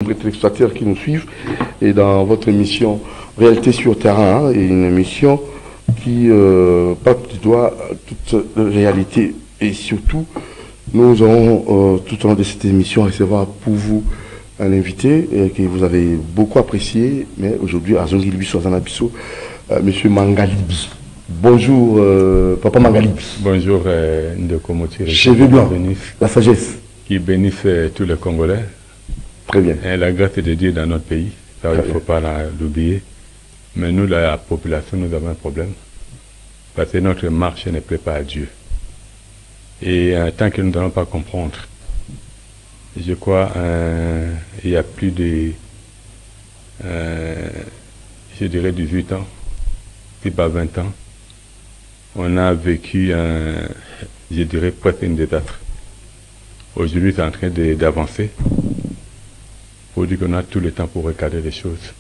les téléspectateurs qui nous suivent et dans votre émission Réalité sur terrain, hein, et une émission qui porte du doigt toute réalité et surtout nous aurons tout au long de cette émission à recevoir pour vous un invité que vous avez beaucoup apprécié, mais aujourd'hui à Zongilibi Soazanabiso, Monsieur Mangalibi. Bonjour Papa Mangalibi. Bonjour Ndeko Motiri. Cheveux blancs, la sagesse. Qui bénisse tous les Congolais. Très bien. Et la grâce de Dieu dans notre pays, ça, il ne faut pas l'oublier. Mais nous, la population, nous avons un problème. Parce que notre marche ne plaît pas à Dieu. Et tant que nous n'allons pas comprendre, je crois il y a plus de, je dirais 18 ans, puis pas 20 ans, on a vécu, je dirais presque un désastre. Aujourd'hui, c'est en train d'avancer pour dire qu'on a tout le temps pour regarder les choses,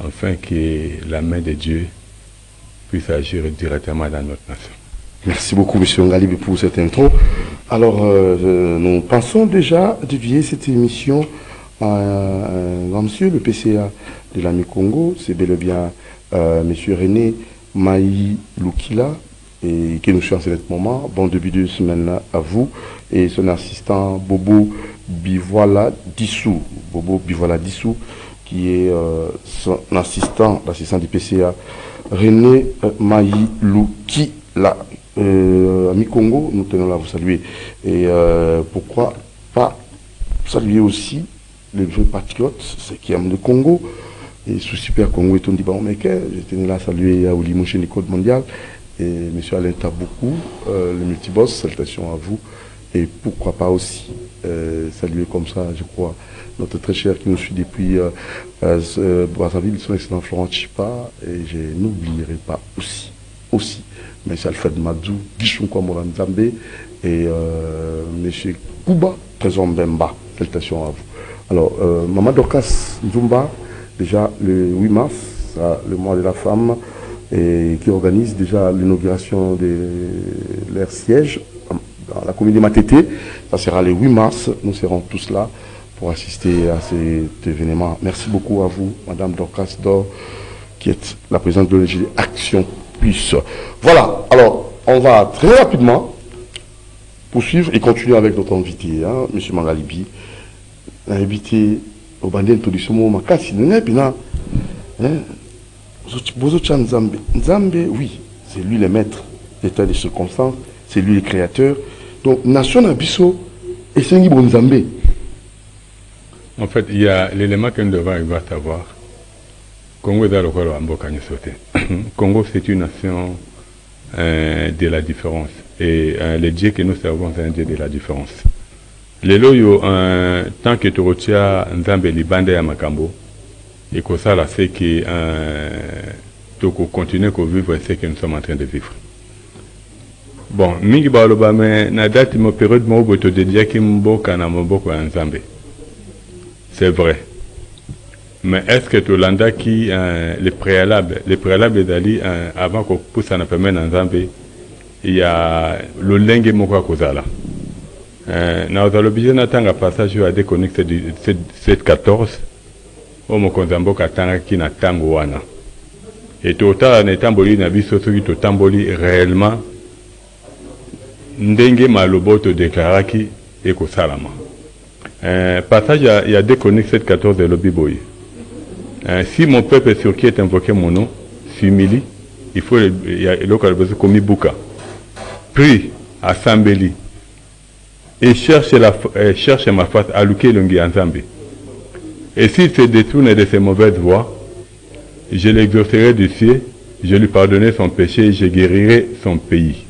afin que la main de Dieu puisse agir directement dans notre nation. Merci beaucoup, M. Ngalibi, pour cette intro. Alors, nous pensons déjà dédier cette émission à un grand monsieur, le PCA de l'AMI Congo. C'est bel et bien M. René Maï Lukila, et qui nous suit en ce moment. Bon début de semaine à vous. Et son assistant Bobo Bivoila Dissou. Bobo Bivoila Dissou, qui est son assistant, l'assistant du PCA, René Maï Lukila. Ami Congo, nous tenons là à vous saluer. Et pourquoi pas saluer aussi les vieux patriotes, ceux qui aiment le Congo. Et sous Super Congo et Tondi Baomeke, je tenais là à saluer Aouli Mouche Nicole Mondial et M. Alain Taboukou, le multiboss, salutations à vous. Et pourquoi pas aussi saluer comme ça, je crois, notre très cher qui nous suit depuis Brazzaville, son excellent Florent Chipa. Et je n'oublierai pas aussi M. Alfred Madou, Gichounkwa Moranzambe et M. Kouba Trésor Mbemba. Salutations à vous. Alors, Maman Dorcas Nzumba, déjà le 8 mars, le mois de la femme, et qui organise déjà l'inauguration de leur siège dans la commune de Matete. Ça sera le 8 mars. Nous serons tous là pour assister à cet événement. Merci beaucoup à vous, Madame Dorcas Dor, qui est la présidente de l'ONG Action Plus. Voilà, alors on va très rapidement poursuivre et continuer avec notre invité, hein, M. Mangalibi. Invité au bandit introduction Makasi, Nzambe, oui, c'est lui le maître d'état des circonstances, c'est lui le créateur. Donc, Nation Abisso et Sengi Nzambe. En fait, il y a l'élément que nous devons arriver à savoir. Congo est dans le rôle Congo, c'est une nation de la différence. Et le Dieu que nous servons, c'est un Dieu de la différence. Les loyaux, tant que tu retiens Nzambe Libande à Makambo, et que ça, là, c'est que tu continues à vivre ce que nous sommes en train de vivre. Bon, mingi baloba mais na date mo période mo boto de dia ki mboka na moboko ya Nzambe. C'est vrai. Mais est-ce que Tolanda qui les préalables d'Ali avant qu'on pousse à permettre dans Nzambe, il y a le lengue moko kozala. Na ozalobije na tanga passage à déconnecter de 714 au mokonzambo katanga ki na tango wana. Et total na tamboli na biso soki to tamboli réellement ndenge maloboto déclaraki et ko salama. Passage il y a déconnecté 714 de l'Obiboy. Si mon peuple sur qui est invoqué mon nom s'humilie, il faut il y a local besoin comme Ibuka. Prie à Sambeli et cherche ma face à Luke Lungi Nzambe. Et s'il se détourne de ses mauvaises voies, je l'exaucerai du ciel, je lui pardonnerai son péché et je guérirai son pays.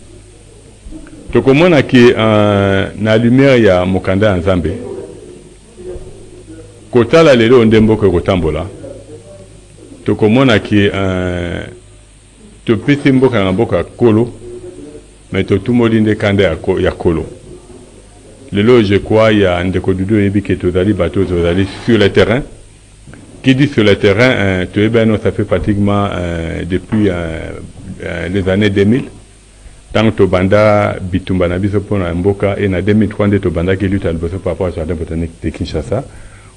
Tokomona ki na lumière ya mokanda Nzambe. Kotala lelo ndemboke kotambola. Tokomona ki topesi mboka na mboka kolo, mais totumoli nde kanda ya kolo. Lelo je crois il y a ndeko dudu yebi ke tozali bateau tozali sur le terrain. Qui dit sur le terrain, ça fait pratiquement depuis les années 2000. Tant que Banda Bitumba na biso pona mboka et na 2003 de Tobanda qui lutte à l'Bosso par rapport au jardin botanique de Kinshasa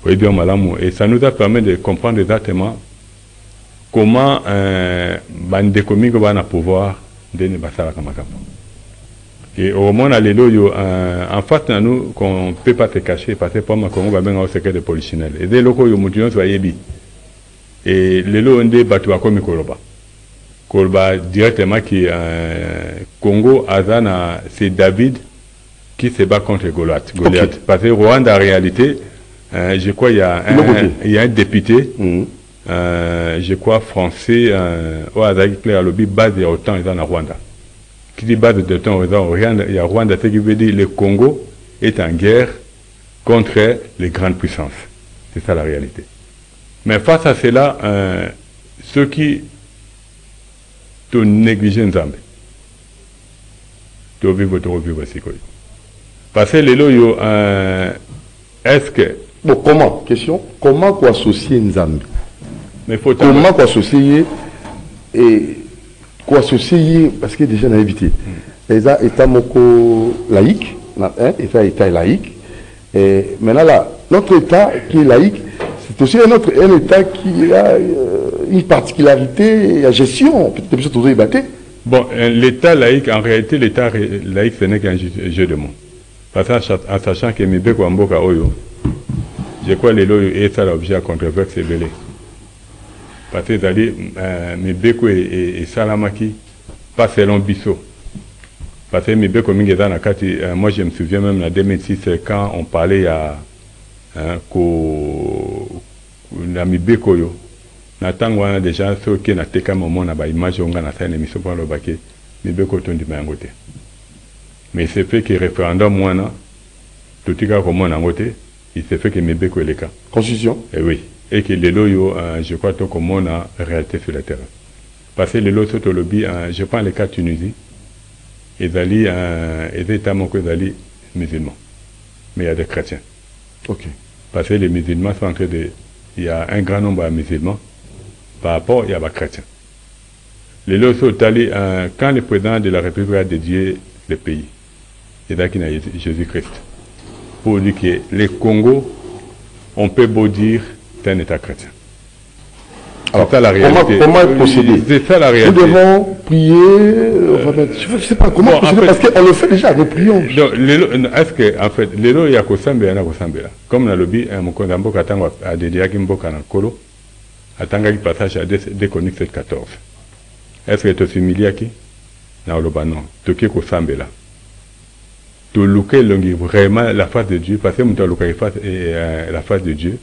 Et ça nous a permis de comprendre exactement comment bande comique va na pouvoir de ne basala comme ça. Et au moins en fait nous qu'on peut pas te cacher parce que pour moi Congo va bien au secret de polichinelle. Et des locaux yo mutuons va yebi. Et les lots ndé batu comme Koloba directement qui Congo Azana c'est David qui se bat contre Goliath. Okay. Parce que Rwanda en réalité je crois il y a un député je crois français au Azaki plaît lobby base de autant ils en Rwanda. Qui dit base de temps il y a Rwanda ce qui veut dire le Congo est en guerre contre les grandes puissances. C'est ça la réalité. Mais face à cela ceux qui te négligent Nzambe tu vivre aussi quoi. Parce que les loyaux est-ce que bon comment quoi associer Nzambe mais faut comment quoi associer et quoi associer parce que déjà on a évité les état moko laïque état laïque et maintenant là notre état qui est laïque c'est aussi un état qui a une particularité à gestion peut-être toujours débatté. Bon l'état laïque en réalité l'état laïque ce n'est qu'un jeu de mots parce qu'en sachant que Mibeko Amboka Oyo je crois les lois et ça l'objet à controverse c'est belé parce que d'aller Mibeko et Salamaki pas selon Bissot parce que Mibeko Mingeza Nakati moi je me souviens même en 2006 quand on parlait à na Mibeko yo na tango wana déjà ceux qui na teka moment na ba image on na sana émission pour le baquet Mibeko tondi mangote mais c'est fait que référendum moi tout cas comme on a voté il s'est fait que Mibeko est le cas constitution et oui et que les loyaux je crois tout comme on a réalité sur le terrain parce que les loyaux sur le lobby je prends le cas de Tunisie ils allaient les états musulmans mais il y a des chrétiens. Ok. Parce que les musulmans sont en train de il y a un grand nombre de musulmans par rapport il y a des chrétiens. Les loyaux sont allés quand le président de la République a dédié le pays c'est là qu'il y a Jésus-Christ pour dire que le Congo on peut beau dire c'est un état chrétien. Alors, c'est ça la réalité. Comment procéder? C'est ça la réalité. Nous devons prier, je ne sais pas comment procéder, parce qu'on le fait déjà, nous prions. Est-ce que, en fait, les lois, il y a Kosambe, il y a Kosambe là. Comme dans le lobby, Mokondambo Katango a dédié à Kimboka Kolo, à Tangaki passage à Déconique 714. Est-ce que tu es familier qui? Non, non. Tu es Kosambe là. Tu louquer vraiment la face de Dieu, parce que tu as louqué la face de Dieu.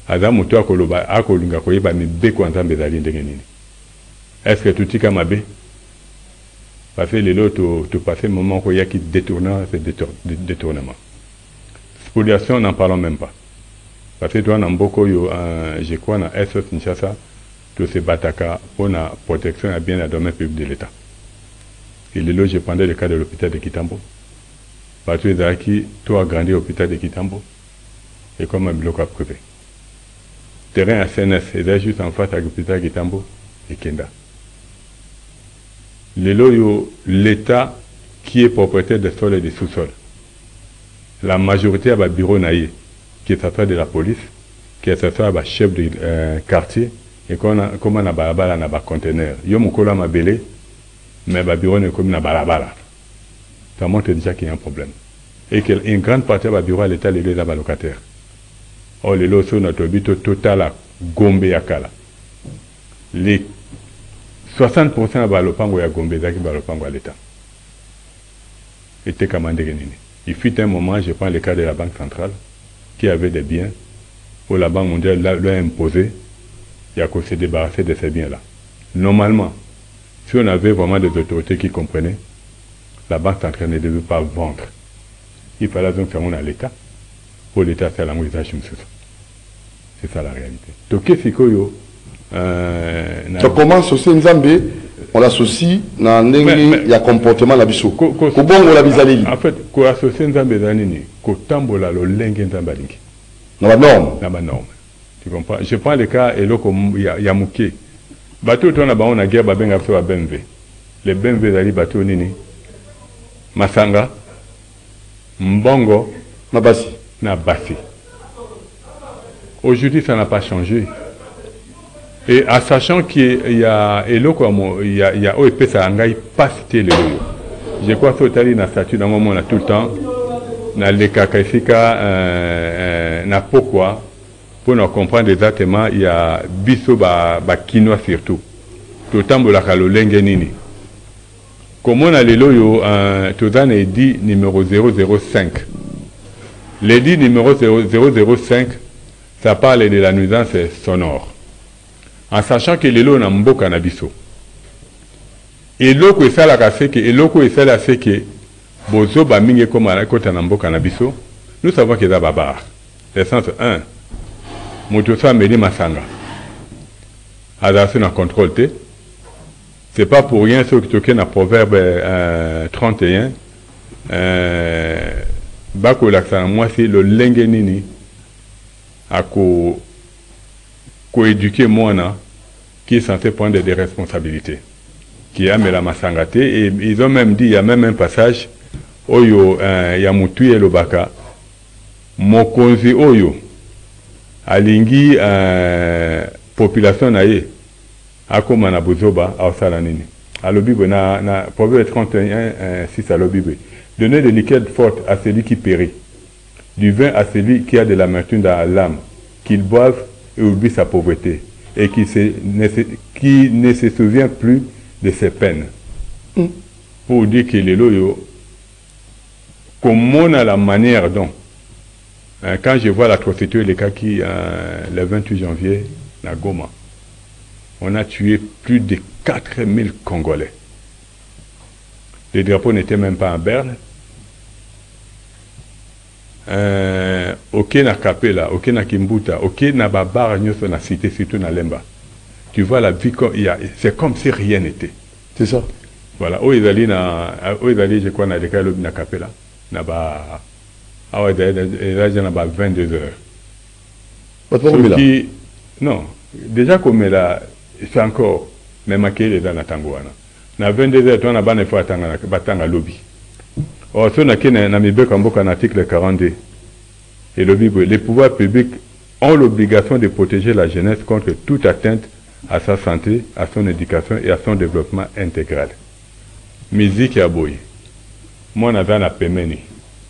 Adam mutu akoloba akolunga koyeba mibeko nzambe ezali ndenge nini. Est-ce que tout tika mabe parce que les lots tu passer moment où il y a qui détournant ce détournement. Spoliation n'en parlons même pas. Parce que toi dans beaucoup je crois dans SOS Kinshasa tout se bataka pour la protection et bien la domaine public de l'État. Et les lots je prendais le cas de l'hôpital de Kitambo. Parce que qui toi agrandi l'hôpital de Kitambo et comme un bloc privé. Terrain à CNS, c'est juste en face à l'hôpital Kitambo et Kenda. L'État qui est propriétaire des sols et des sous-sols. La majorité a un bureau naïe, qui est s'affaire de la police, qui est s'affaire de chef de quartier, et comment on a balabala na conteneur. Yo mukola ma belé, mais le bureau n'est comme na balabala. Ça montre déjà qu'il y a un problème. Et qu'une grande partie du bureau à l'État les deux locataires. Or, les lots sont notre but total à Gombe à Kala. Les 60% de l'Opango à Gombe, c'est l'Opango à l'État. Et t'es commandé. Il fut un moment, je prends le cas de la Banque centrale, qui avait des biens, où la Banque mondiale l'a imposé, il y a qu'à se débarrasser de ces biens-là. Normalement, si on avait vraiment des autorités qui comprenaient, la Banque centrale ne devait pas vendre. Il fallait donc faire à l'État. Pour l'État, c'est la mouillage. C'est ça la réalité. Donc, qu'est-ce que comment associer Nzambe, on l'associe dans il y a comportement la biso. En fait, quoi associer Nzambe zanini, ko tambola lo lenge Nzambe lingi. Dans la norme. Dans la norme. Tu comprends? Je prends le cas et là comme il y a mouké. Bateau on a ba on a guerre ba benga so ba BMV. Les BMV zali bateau nini? Masanga, Mbongo, Nabasi. na Basi. Aujourd'hui, ça n'a pas changé. Et en sachant qu'il y a OEP, ça n'a pas cité le loyo. Je crois que c'est un statut dans le moment tout le temps. Dans les cas n'a pourquoi pour nous comprendre exactement il y a biso ba quinoa surtout tout le temps la kalolenge nini comme on a les loyo tout dans les dit numéro 005 les dit numéro 005 ça parle de la nuisance sonore en sachant que les loyo na mboka na biso et loko esala ka que et loko esala c'est que bozo ba mingi comme à kota na mboka na biso nous savons que ça babar l'essence 1 Motosa Meli Masanga. Adressé dans contrôle T. C'est pas pour rien ce qui est dans Proverbe 31. Bako l'accent, moi c'est le lengenini à co-éduquer moi qui est censé prendre des responsabilités. Qui a la Masangate et ils ont même dit, il y a même un passage Oyo Yamutu et Lobaka Mokonzi Oyo. Alingi population naie akoma na bozoba ausala nini alobibo na proverbe 31 6 alobibo donner de liquide forte à celui qui périt du vin à celui qui a de l'amertume dans l'âme qu'il boive et oublie sa pauvreté et qui ne se souvient plus de ses peines pour dire que les loyo comme on a la manière dont quand je vois l'atrocité les cas qui, le 28 janvier, à Goma, on a tué plus de 4000 Congolais. Les drapeaux n'étaient même pas en berne. Ok na Kapela, ok na Kimbuta, ok na Babar, sur la cité, surtout na Lemba. Tu vois la vie, c'est comme si rien n'était. C'est ça. Voilà. Je crois, na Leka na Kapela, na ba. Ah ouais, là, j'en ai 22 heures. Non, déjà comme là, c'est encore, même à quel est dans la Tangouana. Na 22 heures, on a ban fois à lobby. Or, si on a un article 42, et le Bible, les pouvoirs publics ont l'obligation de protéger la jeunesse contre toute atteinte à sa santé, à son éducation et à son développement intégral. Musique et aboyi. Moi, on a un pemeni.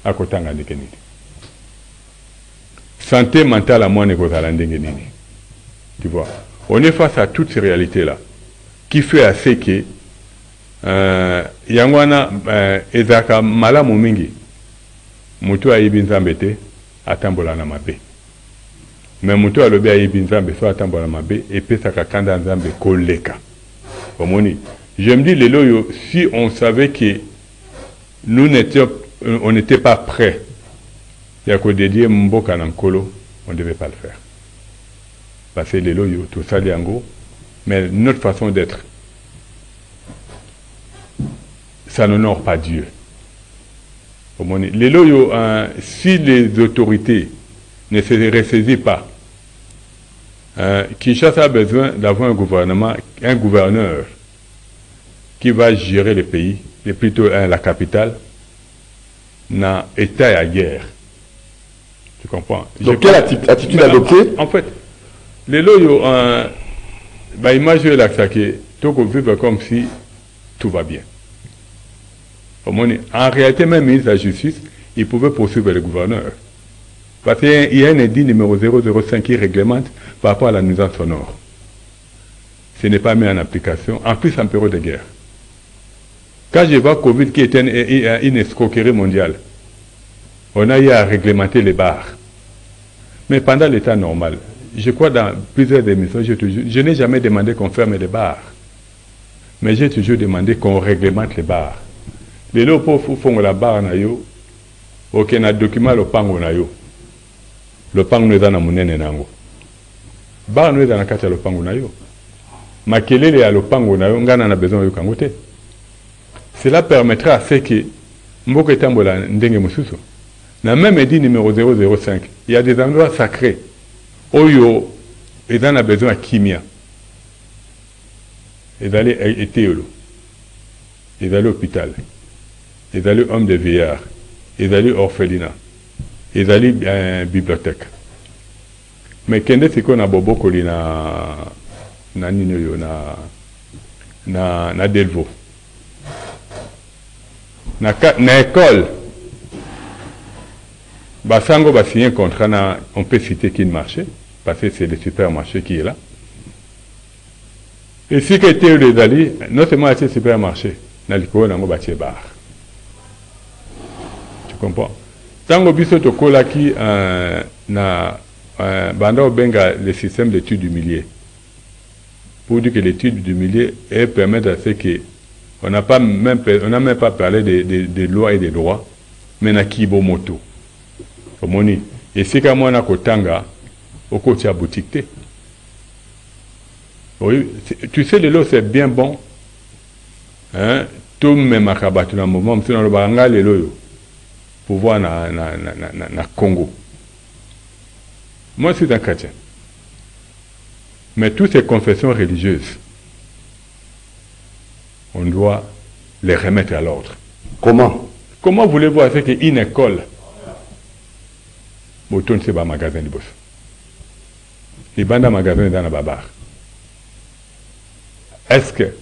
À côté de santé mentale à moi tu vois on est face à toutes ces réalités là qui fait assez que yangwana ezaka malamu mingi mutu ayibi nzambe te atambola na mabe mais mutu alobi ayibi nzambe so atambola na mabe epesaka kanda nzambe koleka omoni je me dis les loyo si on savait que on n'était pas prêt. Il y a que dédier Mboka Nankolo, on ne devait pas le faire. Parce que les loyaux, tout ça, les ango, mais notre façon d'être, ça n'honore pas Dieu. Les loyaux, si les autorités ne se ressaisissent pas, Kinshasa a besoin d'avoir un gouverneur qui va gérer le pays, et plutôt la capitale, na état à guerre. Tu comprends? Donc quelle attitude adopter? En fait, les loyaux, imagine l'accès, tout vivre comme si tout va bien. En réalité, même ministre de la Justice, il pouvait poursuivre le gouverneur. Parce qu'il y a un édit numéro 005 qui réglemente par rapport à la nuisance sonore. Ce n'est pas mis en application, en plus en période de guerre. Quand je vois Covid qui était une escroquerie mondiale, on a eu à réglementer les bars. Mais pendant l'état normal, je crois dans plusieurs émissions, je n'ai jamais demandé qu'on ferme les bars. Mais j'ai toujours demandé qu'on réglemente les bars. Les lots pour font la barre na yo, aucun document le pango na yo. Le pango nous dans monene nango. Bar nous dans la carte le pango na yo. Makelele ya le pango na yo, ngana na besoin yo kangote. Cela permettra à ce que Mboka Tambola ndenge mususu. Na même édit numéro 005, il y a des endroits sacrés. Oyo, ils en ont besoin de kimia. Ils allaient à Théolo. Ils allaient à l'hôpital. Ils allaient homme de vieillard. Ils allaient orphelinat. Ils allaient à la bibliothèque. Mais kende siko na bobokoli na nini yo na Delvaux. Na école, Basango va signer un contrat, on peut citer Kin Marché, parce que c'est le supermarché qui est là. Et si quelqu'un les allés, non seulement à ce supermarché, na liko na ngo batie bar. Tu comprends? Tango biso to kola ki na banda obenga le système d'études du milieu. Pour dire que l'étude du milieu permet à ce que on n'a même pas parlé des lois et des droits, mais na kibo moto. Omoni. Et c'est comme on a kotanga, au côté à boutique. Oui, tu sais, le lot c'est bien bon. Hein? Tout même à Kabatou dans le moment, mais dans le Baranga, le lot, pour voir na Congo. Moi, je suis un chrétien. Mais toutes ces confessions religieuses, on doit les remettre à l'ordre. Comment? Comment voulez-vous faire qu'une école, Boton c'est un magasin de boss. Les bandes magasins dans la babar. Est-ce que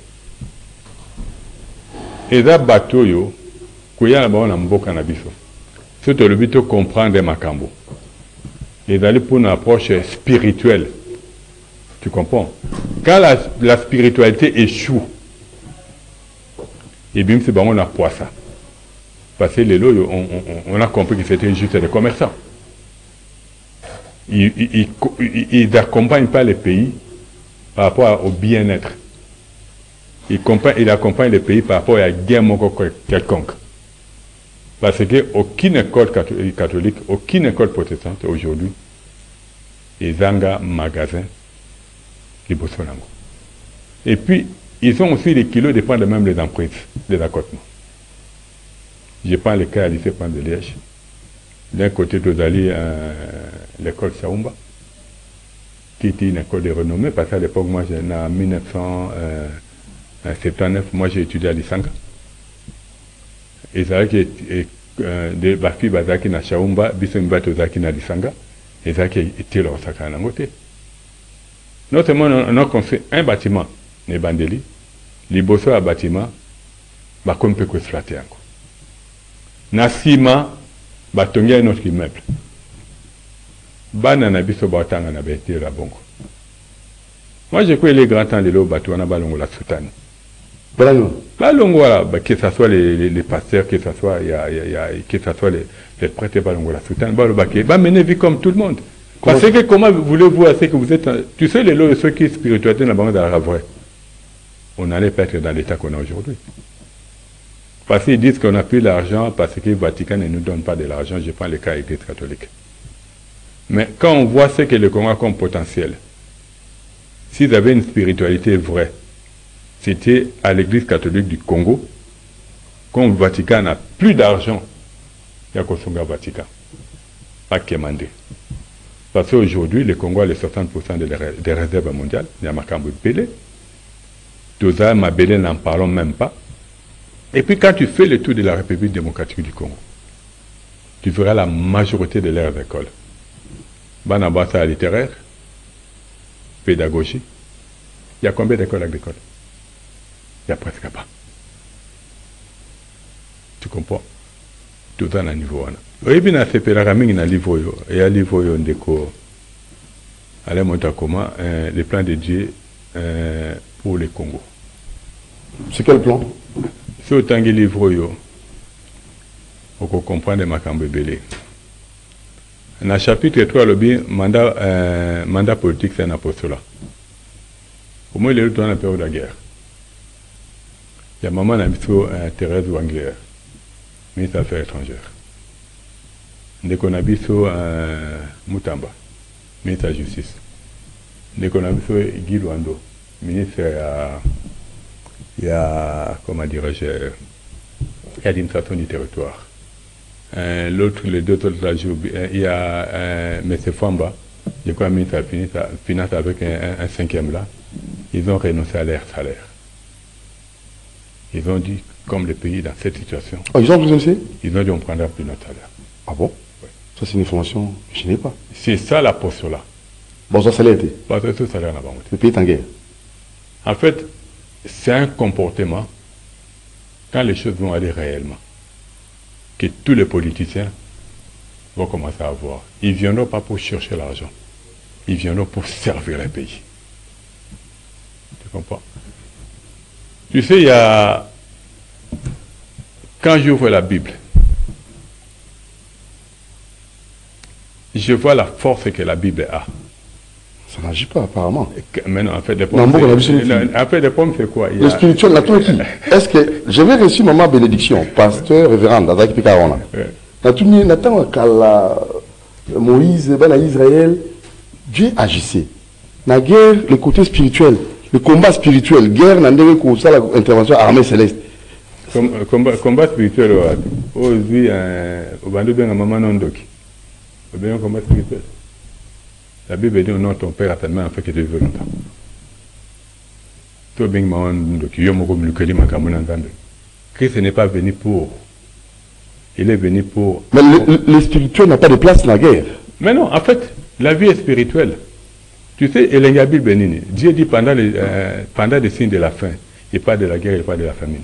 les bateaux yo, kuya na ba na mboka na biso. Surtout le but de comprendre Makambo. Et d'aller pour une approche spirituelle. Tu comprends? Quand la spiritualité échoue, et bien c'est bon, on a poids ça. Parce que les lots, on a compris que c'était juste des commerçants. Ils n'accompagnent pas les pays par rapport au bien-être. Ils accompagnent les pays par rapport à la guerre quelconque. Parce qu'aucune école catholique, aucune école protestante aujourd'hui, ils ont un magasin qui bosse. Et puis, ils ont aussi les kilos dépendent même des emprises, des accotements. Je prends le cas à lycée Pan de Liège. D'un côté, vous allez l'école Saoumba, qui était une école de renommée, parce qu'à l'époque, moi, en 1979, moi, j'ai étudié à Lisanga. Et ça que des bafi bazaki na Saoumba, biso mbato zaki na Lisanga, et ça qui était là au Sakana Ngote. Non seulement on a construit un bâtiment, les bandeli, les bosseurs à bâtiment, bah comme peut que flatter encore. Nasima, bah tongia un autre immeuble. Bana na biso batanga na bete la bongo. Moi j'ai connu les grands temps de l'eau bateau na balongo la soutane. Balongo voilà, que ce soit les pasteurs, que ce soit que ce soit les prêtres balongo la soutane, bah mener vie comme tout le monde. Parce que comment voulez-vous assez que vous êtes... Tu sais, les lots, ceux qui spiritualité dans la banque de la vraie, on n'allait pas être dans l'état qu'on a aujourd'hui. Parce qu'ils disent qu'on n'a plus l'argent parce que le Vatican ne nous donne pas de l'argent, je prends le cas de l'Église catholique. Mais quand on voit ce que le Congo a comme potentiel, s'ils avaient une spiritualité vraie, c'était à l'Église catholique du Congo, quand le Vatican n'a plus d'argent, il y a Kosonga Vatican, pas Kémandé. Parce qu'aujourd'hui, le Congo a les 60% des réserves mondiales. Il y a Makambo Belé. Toza, Mabélé, n'en parlons même pas. Et puis quand tu fais le tour de la République démocratique du Congo, tu verras la majorité de leurs écoles. Banabasa littéraire, pédagogie. Il y a combien d'écoles agricoles? Il n'y a presque pas. Tu comprends? Tout ça à un niveau. Oui, bien, c'est pour la mingi na livre yo. Et à livre yo ndeko. Allez monter comment les plans de Dieu pour le Congo. C'est quel plan? C'est autant que livre yo. Pour comprendre Makambo Belé. Dans le chapitre 3, le mandat politique, c'est un apostolat. Au moins, il est dans la période de la guerre. Il y a maman Thérèse Wangler, ministre des Affaires étrangères. Ndeko na biso Mutamba, ministre de la Justice. Ndeko na biso Guy Luando, ministre comment dirais-je, l'administration du territoire. L'autre, les deux autres, là, il y a M. Famba, je crois, ministre de la Finance avec un cinquième là. Ils ont renoncé à leur salaire. Ils ont dit, comme le pays dans cette situation. Ah, ils ont renoncé? Ils ont dit, on prendra plus notre salaire. Ah bon? Oui. Ça, c'est une information que je n'ai pas. C'est ça la postulat. Bon, ça l'a été. Parce que ça n'a pas monté. Le pays est en guerre. En fait, c'est un comportement, quand les choses vont aller réellement, que tous les politiciens vont commencer à voir. Ils ne viendront pas pour chercher l'argent. Ils viendront pour servir le pays. Tu comprends? Tu sais, il y a... Quand j'ouvre la Bible, je vois la force que la Bible a. Ça n'agit pas, apparemment. Mais non, en fait, les Non, pommes, bon, après, les pommes, c'est quoi? Il y le a... spirituel, la Turquie. Est-ce que j'avais reçu maman bénédiction, pasteur, révérend, dans Zaki Picarona. Nathan, quand Moïse, ben à Israël, Dieu agissait. La guerre, le côté spirituel, le combat spirituel, guerre, n'a pas ça l'intervention armée céleste. Combat spirituel, aujourd'hui, au bandeau bien à maman non doki. Au bien combat spirituel. La Bible dit non, ton père a tellement fait que tu veux longtemps. Toi, bien maman doki, yo moko mulukeli makamuna nzambe. Christ n'est pas venu pour. Il est venu pour. Mais le spirituel n'a pas de place dans la guerre. Mais non, en fait, la vie est spirituelle. Tu sais, Elenga Bible Benini, Dieu dit pendant les signes de la fin, il parle de la guerre, il parle de la famine.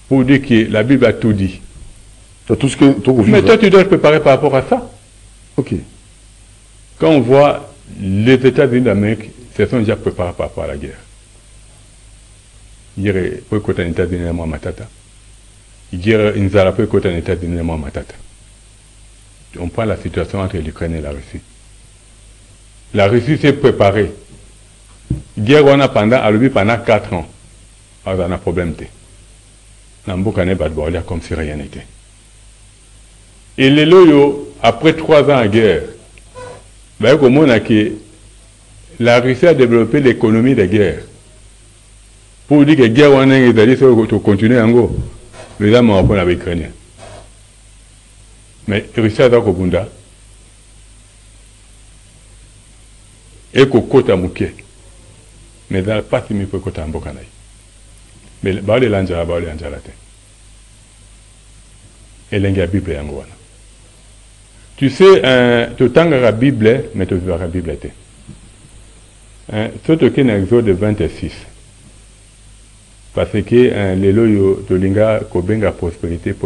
Pour dire que la Bible a tout dit. Tout ce que tout Mais toi, tu dois te préparer par rapport à ça. Ok. Quand on voit les États-Unis d'Amérique, se sont déjà préparés par rapport à la guerre. Hier, pour écouter les États-Unis, moi, matata. Hier, ils n'ont pas écouté les États-Unis, moi, matata. On prend la situation entre l'Ukraine et la Russie. La Russie s'est préparée. Guerre, on a pendant 4 ans. On a un problème. Comme si rien n'était. Et les loyaux, après 3 ans en guerre, la Russie a développé l'économie de guerre. Pour dire que la guerre, on a continuer en gros. Les hommes ont appris avec l'Ukraine. Mais la Russie a dit que et que kota muke mais dans pas si mi peut kota mboka naï mais ba le lanjala te et l'enga Bible yango wana tu sais tu tanga la Bible mais tu verras la Bible te surtout que dans Exode 26 parce que les loyo to linga ko benga prospérité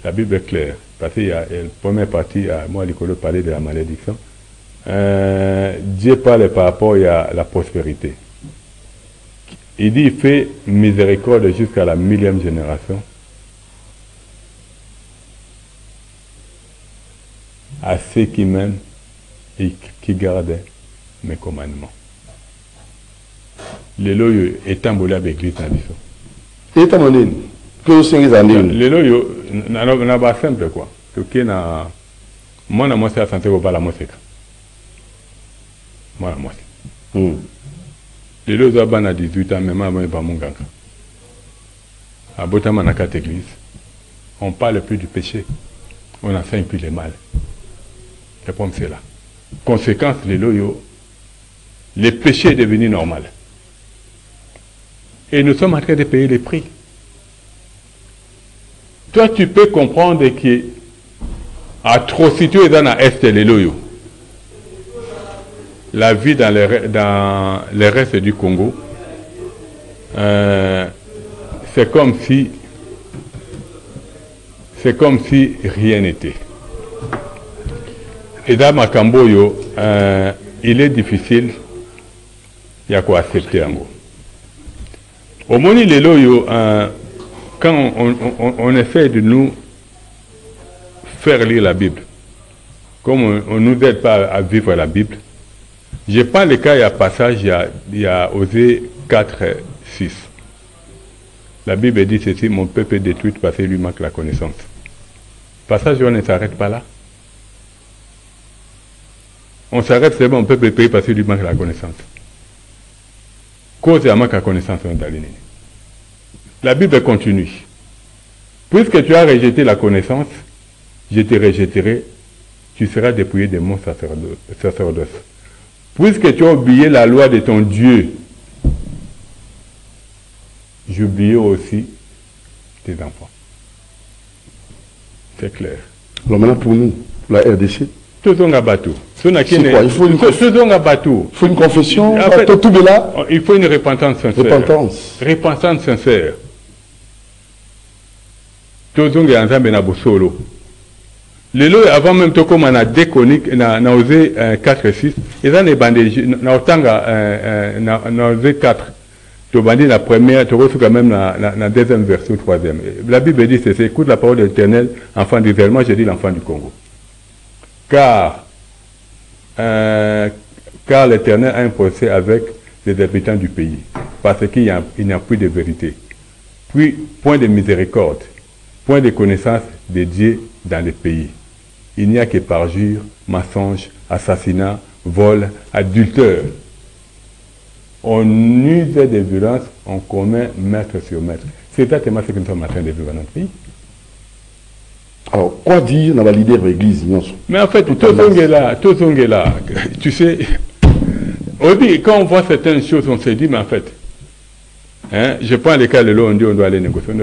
la Bible est claire parce qu'il y a la première partie à moi l'école parler de la malédiction. Dieu parle par rapport à la prospérité. Il dit il fait miséricorde jusqu'à la 1000e génération à ceux qui m'aiment et qui gardent mes commandements. Les loyaux étant bolé avec l'église dans l'histoire. Étant donné que vous savez les loyaux n'a pas simple quoi. Moi na moi c'est à santé au bas la moi c'est moi. Les deux hommes à 18 ans, même avant pas mon gang. À Botamanaka église, on parle plus du péché, on enseigne plus le mal. C'est comme cela. Conséquence, les loyaux, le péché est devenu normal. Et nous sommes en train de payer les prix. Toi, tu peux comprendre que atrocité dans l'Est les loyaux. La vie dans les restes du Congo, c'est comme si rien n'était. Et dans Makamboyo, il est difficile, il y a quoi accepter en gros. Au moment où les loyaux, quand on essaie de nous faire lire la Bible, comme on ne nous aide pas à vivre la Bible, je prends le cas, il y a passage, il y a Osée 4, 6. La Bible dit ceci, mon peuple est détruit parce qu'il lui manque la connaissance. Passage, on ne s'arrête pas là. On s'arrête seulement, mon peuple est payé parce qu'il lui manque la connaissance. Cause il manque la connaissance dans l'ennemi. La Bible continue. Puisque tu as rejeté la connaissance, je te rejetterai, tu seras dépouillé de mon sacerdoce. Puisque tu as oublié la loi de ton Dieu, j'oubliais aussi tes enfants. C'est clair. Alors maintenant pour nous, pour la RDC, Tout le monde bateau. C'est quoi? Il faut une confession. En fait, tout de là. Il faut une repentance sincère. Repentance sincère. Tout le monde est ensemble dans solo. Les lois avant même tout comme on a déconné, on a osé 4 et 6. Ils ont des bandés. On a osé 4. Tu as la première, tu reçois quand même la deuxième version, troisième. La Bible dit, c'est écoute la parole de l'Éternel, enfant d'Israël. Moi, je dis l'enfant du Congo. Car l'Éternel a un procès avec les habitants du pays, parce qu'il n'y a plus de vérité. Puis, point de miséricorde, point de connaissance de Dieu dans le pays. Il n'y a que parjure, mensonge, assassinat, vol, adultère. On use des violences, on commet maître sur maître. C'est exactement ce que nous sommes en train de vivre dans notre pays. Alors, quoi dire dans la leader de l'église? Mais en fait, tout le monde est là. Tu sais, quand on voit certaines choses, on se dit, mais en fait, hein, je prends les cas de l'eau, on dit on doit aller négocier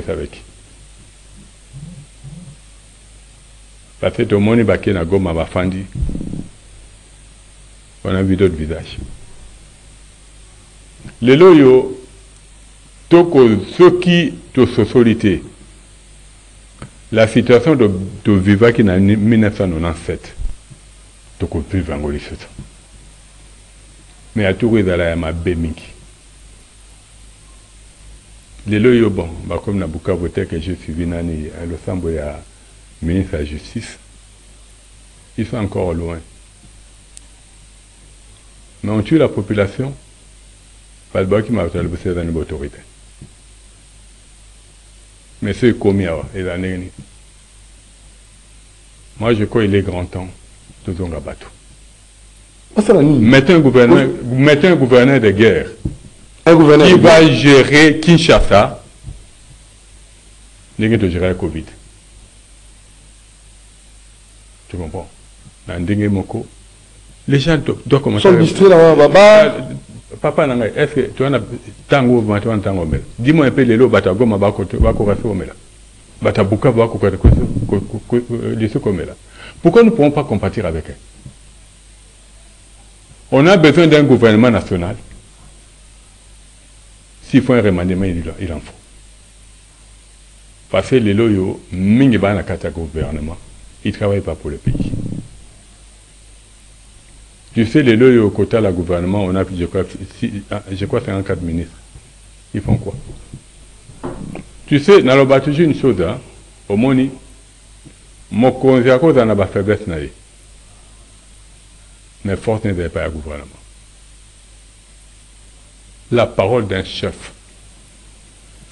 avec qui? Parce que tout le monde est baqué dans Goma, Bafandi. On a vu d'autres visages. Les loyaux, ceux qui te socialité, la situation de Viva qui est en 1997, tu peux vivre en Gaulie. Mais à tout le monde, il y a ma bémiki. Les loyaux, bon, comme Nabuka voté que j'ai suivi Nani, l'ensemble de la ministre de la Justice, ils sont encore loin. Mais on tue la population. Pas le qui m'a fait dans l'autorité. Mais c'est commis à l'année. Moi, je crois qu'il est grand temps de nous abattre. Mettez un gouverneur de guerre qui va gérer Kinshasa, il va gérer la Covid. Tu comprends? Les gens doivent commencer à... Ils sont distraits là-bas. Papa, est-ce que tu as un tango, dis-moi un peu les lots, bata goma bata buka pourquoi nous ne pouvons pas compatir avec eux? On a besoin d'un gouvernement national. S'il faut un remaniement, il en faut. Parce que les lots, mingi bana kata gouvernement, ils ne travaillent pas pour le pays. Tu sais, les lois au côté de la gouvernement, on a, je crois 54 ministres. Ils font quoi? Tu sais, dans le bâtiment, une chose, hein, au moni, mon conseil à cause de la faiblesse, mais force n'est pas le gouvernement. La parole d'un chef,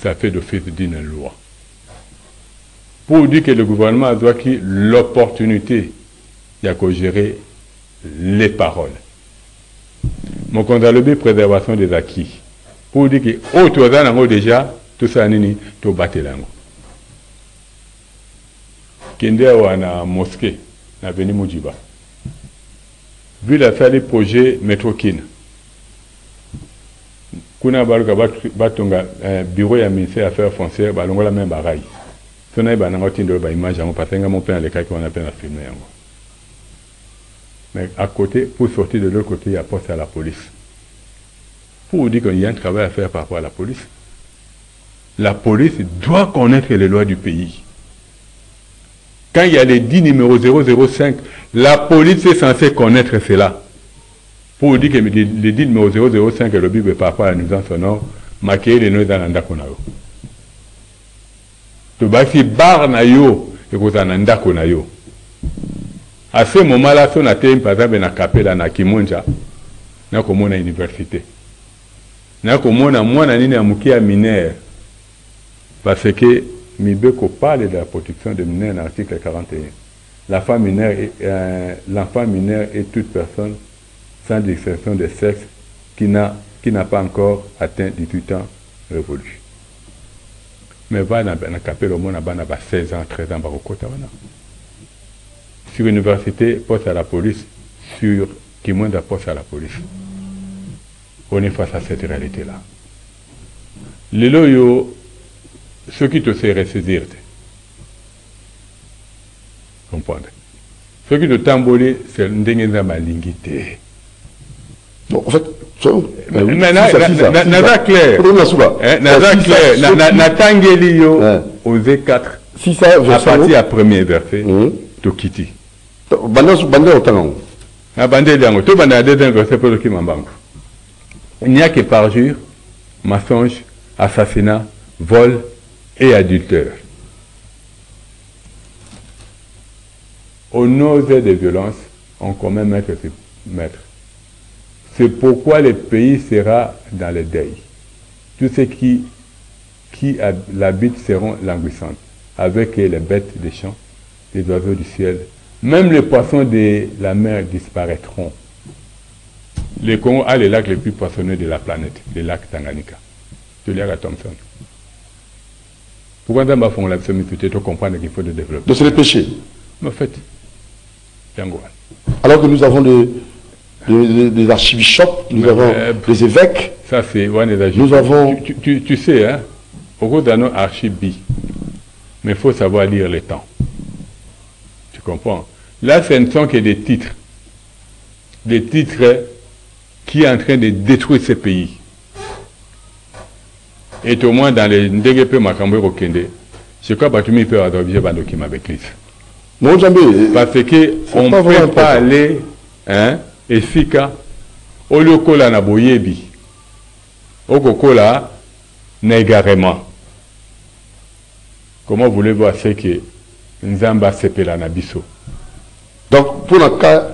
ça fait d'office d'une loi. Pour dire que le gouvernement doit qu'il l'opportunité de gérer les paroles. Mon condamné préservation des acquis. Pour dire que, tu as déjà, tout ça, tu as battu l'angle. Kende wana mosquée, na veni Mujiba. Vu la salle projet métro Kin. Kuna baluka batonga bureau ya ministère affaires foncières, balongola même barayi. Sona ba nango tindo ba image yango parce que mon père les cas qu'on a peine à filmer yango. Mais à côté, pour sortir de l'autre côté, il y a poste à la police. Pour vous dire qu'il y a un travail à faire par rapport à la police. La police doit connaître les lois du pays. Quand il y a les 10 numéros 005, la police est censée connaître cela. Pour vous dire que les 10 numéros 005 et le Bible par rapport à la nuisance sonore, marquez les noms dans l'andakonayo. Tu vas faire bar na yo et vous en andakonayo. À ce moment-là, si on a été par exemple na Kapela na Kimonja, na comme na université. Na comme on a moins na nini amukia mineur. Parce que Mibeko parle de la protection des mineurs dans l'article 41. L'enfant mineur est toute personne sans distinction de sexe qui n'a pas encore atteint 18 ans révolus. Mais va na Kapela au moins na 16 ans, 13 ans barokota wana. Sur l'université, poste à la police, sur Kimonda, poste à la police. On est face à cette réalité-là. Les loyaux, ceux qui te seraient saisir, comprendre. Ce qui de tambolé, c'est Ndengenza Malingité. Bon, en fait, mais nada clair. Nada clair. Natangelio aux E4. Si ça, à partir du premier verset, Tokiti. Il n'y a que parjure, mensonge, assassinat, vol et adultère. Au nom des violences, on commet maître. C'est pourquoi le pays sera dans le deuil. Tous ceux qui l'habitent seront languissants, avec les bêtes des champs, les oiseaux du ciel. Même les poissons de la mer disparaîtront. Le Congo a les lacs les plus poissonneux de la planète, les lacs Tanganyika. Tu lis à Thompson. Pourquoi dans ma fond la peut-être comprendre qu'il faut le développer. Donc c'est le péché. En fait, alors que nous avons des archibishops, nous avons des évêques. Ça c'est nous avons. Tu sais, hein, au cours d'un archibi, mais il faut savoir lire les temps. Tu comprends? Là, ce ne sont que des titres. Des titres qui sont en train de détruire ce pays. Et au moins dans les DGP Makambo Rokende, je crois que tu peux avoir obligé de avec l'IS. Parce qu'on ne peut pas aller efficace au local na boyebi. Au kokola négarément. Comment voulez-vous assez que Nzamba sepela na biso? Donc pour le cas.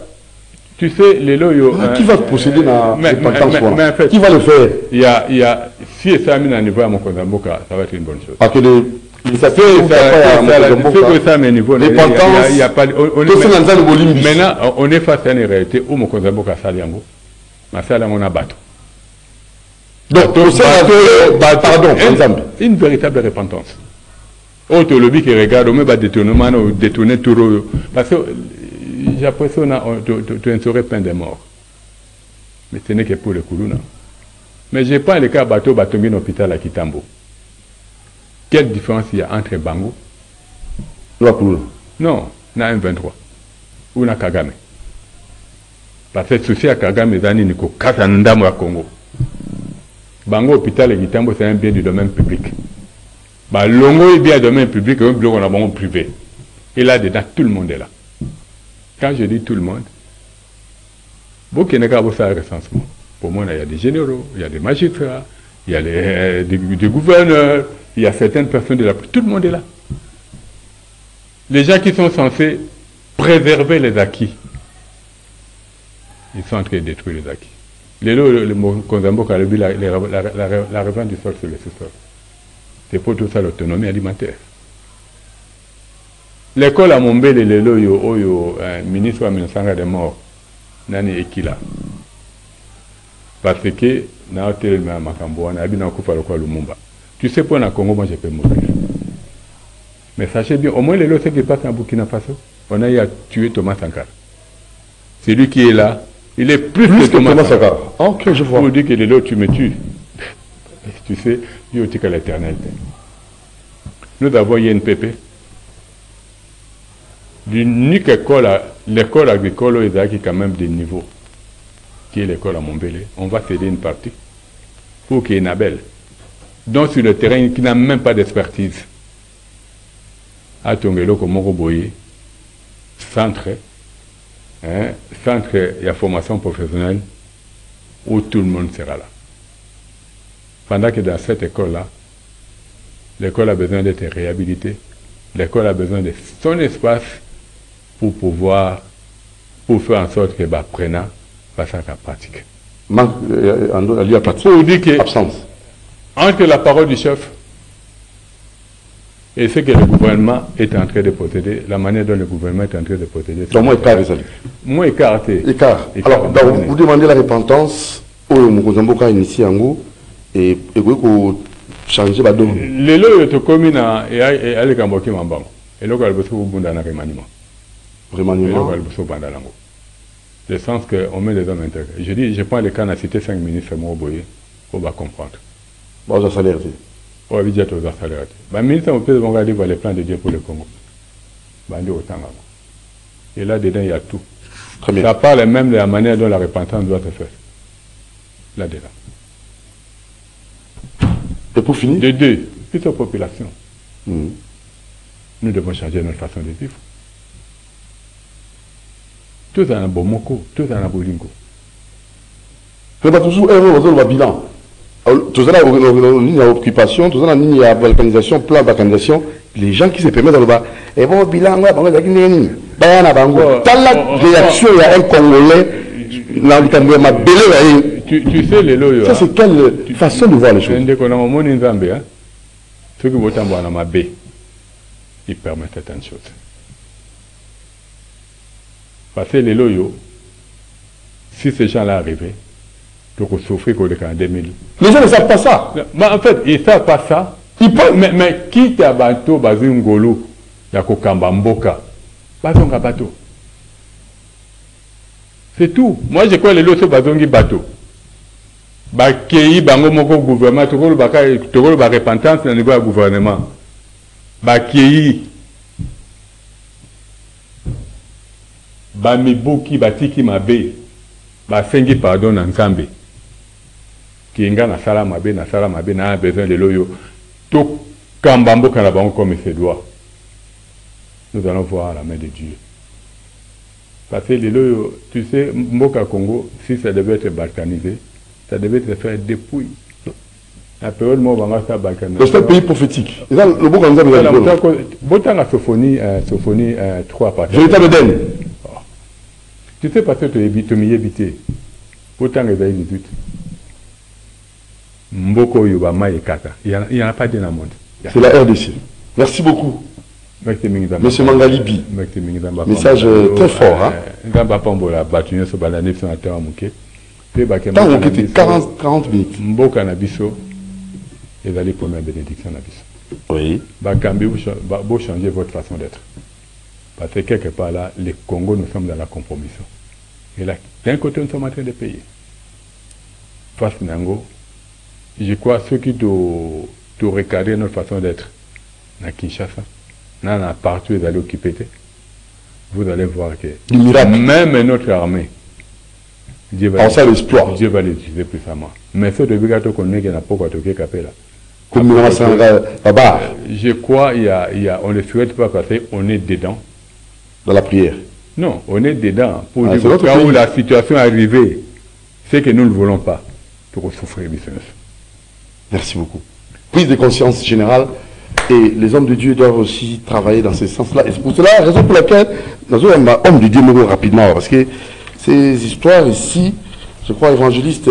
Tu sais, les loyaux. Qui va procéder dans en fait, qui va le faire? Il y a si ça a mis à niveau à mon Kozamboka, ça va être une bonne chose. Parce que les maintenant, on est face à une réalité où mon Kozamboka Saliango, ma salle on a bateau. Donc, pardon, une véritable repentance. Autre lobby qui regarde, on va détourner tout. Parce que j'ai l'impression que tu serais plein de morts. Mais ce n'est que pour le Koulouna. Mais je prends le cas bateau Batongin hôpital à Kitambo. Quelle différence il y a entre Bango non, na M23 ou na Kagame. Parce que souci à Kagame zani niko kasa ndamo à Congo. Bango hôpital et Kitambo c'est un bien du domaine public. Bah longo est bien du domaine public et un bloc en abandon privé. Et là dedans tout le monde est là. Quand je dis tout le monde, vous qui n'avez pas ça recensement. Pour moi, il y a des généraux, il y a des magistrats, il y a des gouverneurs, il y a certaines personnes de la... Tout le monde est là. Les gens qui sont censés préserver les acquis, ils sont en train de détruire les acquis. Le Konzambo qui a vu la revente du sol sur le sous-sol. C'est pour tout ça l'autonomie alimentaire. L'école à Mombele, le ministre de de mort, Nani Ekila. Parce que, tu sais, pour le Congo, moi je peux mourir. Mais sachez bien, au moins les lots qui passent en Burkina Faso, on a tué Thomas Sankara. C'est lui qui est là. Il est plus que Thomas Sankara. Ok, je vois. Pour dire que les lots, tu me tues. Tu sais, Dieu est à l'éternel. Nous avons INPP. L'unique école, l'école agricole, il y a quand même des niveaux. Qui est l'école à Montbéliard. On va céder une partie pour qu'il y ait une Nabel. Donc sur le terrain qui n'a même pas d'expertise. À Tongelo, comme Moroboye, centre, centre et à formation professionnelle, où tout le monde sera là. Pendant que dans cette école-là, l'école a besoin d'être réhabilitée, l'école a besoin de son espace pour pouvoir, pour faire en sorte que prenant fasse la pratique. Il y a pratique. Pour dire que, absence. Entre la parole du chef et ce que le gouvernement est en train de procéder, la manière dont le gouvernement est en train de procéder. Donc, moins écart, moins écarté. Écart. Alors, vous demandez la repentance au Moukozamboka initié en Go et vous changer la donne. Les lois de commune et les Kamboki Mambang. Et là, il faut bundana remaniement. Remaniement. Le sens qu'on met les hommes intégrés. Je dis, je prends le cas, on a cité 5 ministres Moroboye, on va comprendre. Bon, ça salaire. On va dire aux salaires. Le ministre, on peut regarder les plans de Dieu pour le Congo. Bandi autant. Et là-dedans, il y a tout. Très bien. Ça parle même de la manière dont la repentance doit se faire. Là-dedans. Et pour finir? De deux, toute la population. Nous devons changer notre façon de vivre. Tout en a bomoko, tout en a bolingo. C'est pas toujours un bilan. Tout ça, il y a occupation, tout ça, il y a balkanisation, plan balkanisation. Les gens qui se permettent de bas, et bon, bilan, la réaction, il y a un Congolais, tu sais, les loyaux. Ça, c'est quelle façon de voir les choses? Ceux qui votent en Mabé, ils permettent certaines choses. Parce que les loyaux, si ces gens-là arrivaient, donc on souffrait qu'au en 2000. Les gens ne savent pas ça. Mais en fait, ils ne savent pas ça. Ils peuvent, mais qui t'a bateau, basé ngolo, yako kambamboka, bazonga bateau. C'est tout. Moi, je crois que les lots sont bazongi bateau. Bakei bango moko gouvernement, tokolo ba repentance na niveau du gouvernement. Bakei ba mibuki batiki mabe, ba sengi pardon na nzambe. Kinga na sala mabe na besoin de loyo. Tout kambambo kanabango comme il se doit. Nous allons voir la main de Dieu. Parce que les loyo, tu sais, Mboka Congo, si ça devait être balkanisé, ça devait se faire depuis la période où on va faire balkanisé. C'est un pays prophétique. Et là, le beau candidat vous avez dit. Botan a Sophonie 3 parties. Véritable Éden. Tu sais, parce que tu m'y évité. Botan est 18. Mboko Yubama et Kata. Il n'y en a pas dans le monde. C'est la RDC. Merci beaucoup. Monsieur Mangalibi. Message très fort. Hein? Tant on quitte 40 minutes. Mboka Nabiso, et d'aller pour ma bénédiction Nabiso. Oui. Bakambi, vous changez votre façon d'être. Parce que quelque part là, les Congo, nous sommes dans la compromission. Et là, d'un côté, nous sommes en train de payer. Face Nango, je crois ceux qui doivent recadrer notre façon d'être, à Kinshasa, partout ils allaient occuper, vous allez voir que même notre armée, Dieu va l'utiliser puissamment. Mais ce début gâteau qu'on est, qu'il n'y a pas quoi toquer capé là. Je crois on ne le souhaite pas parce qu'on est dedans. Dans la prière. Non, on est dedans. Pour dire quand où la situation est arrivée, c'est que nous ne voulons pas pour souffrir business. Merci beaucoup. Prise de conscience générale, et les hommes de Dieu doivent aussi travailler dans ce sens-là. Et c'est pour cela, la raison pour laquelle nous avons un homme de Dieu rapidement, parce que ces histoires ici, je crois, évangéliste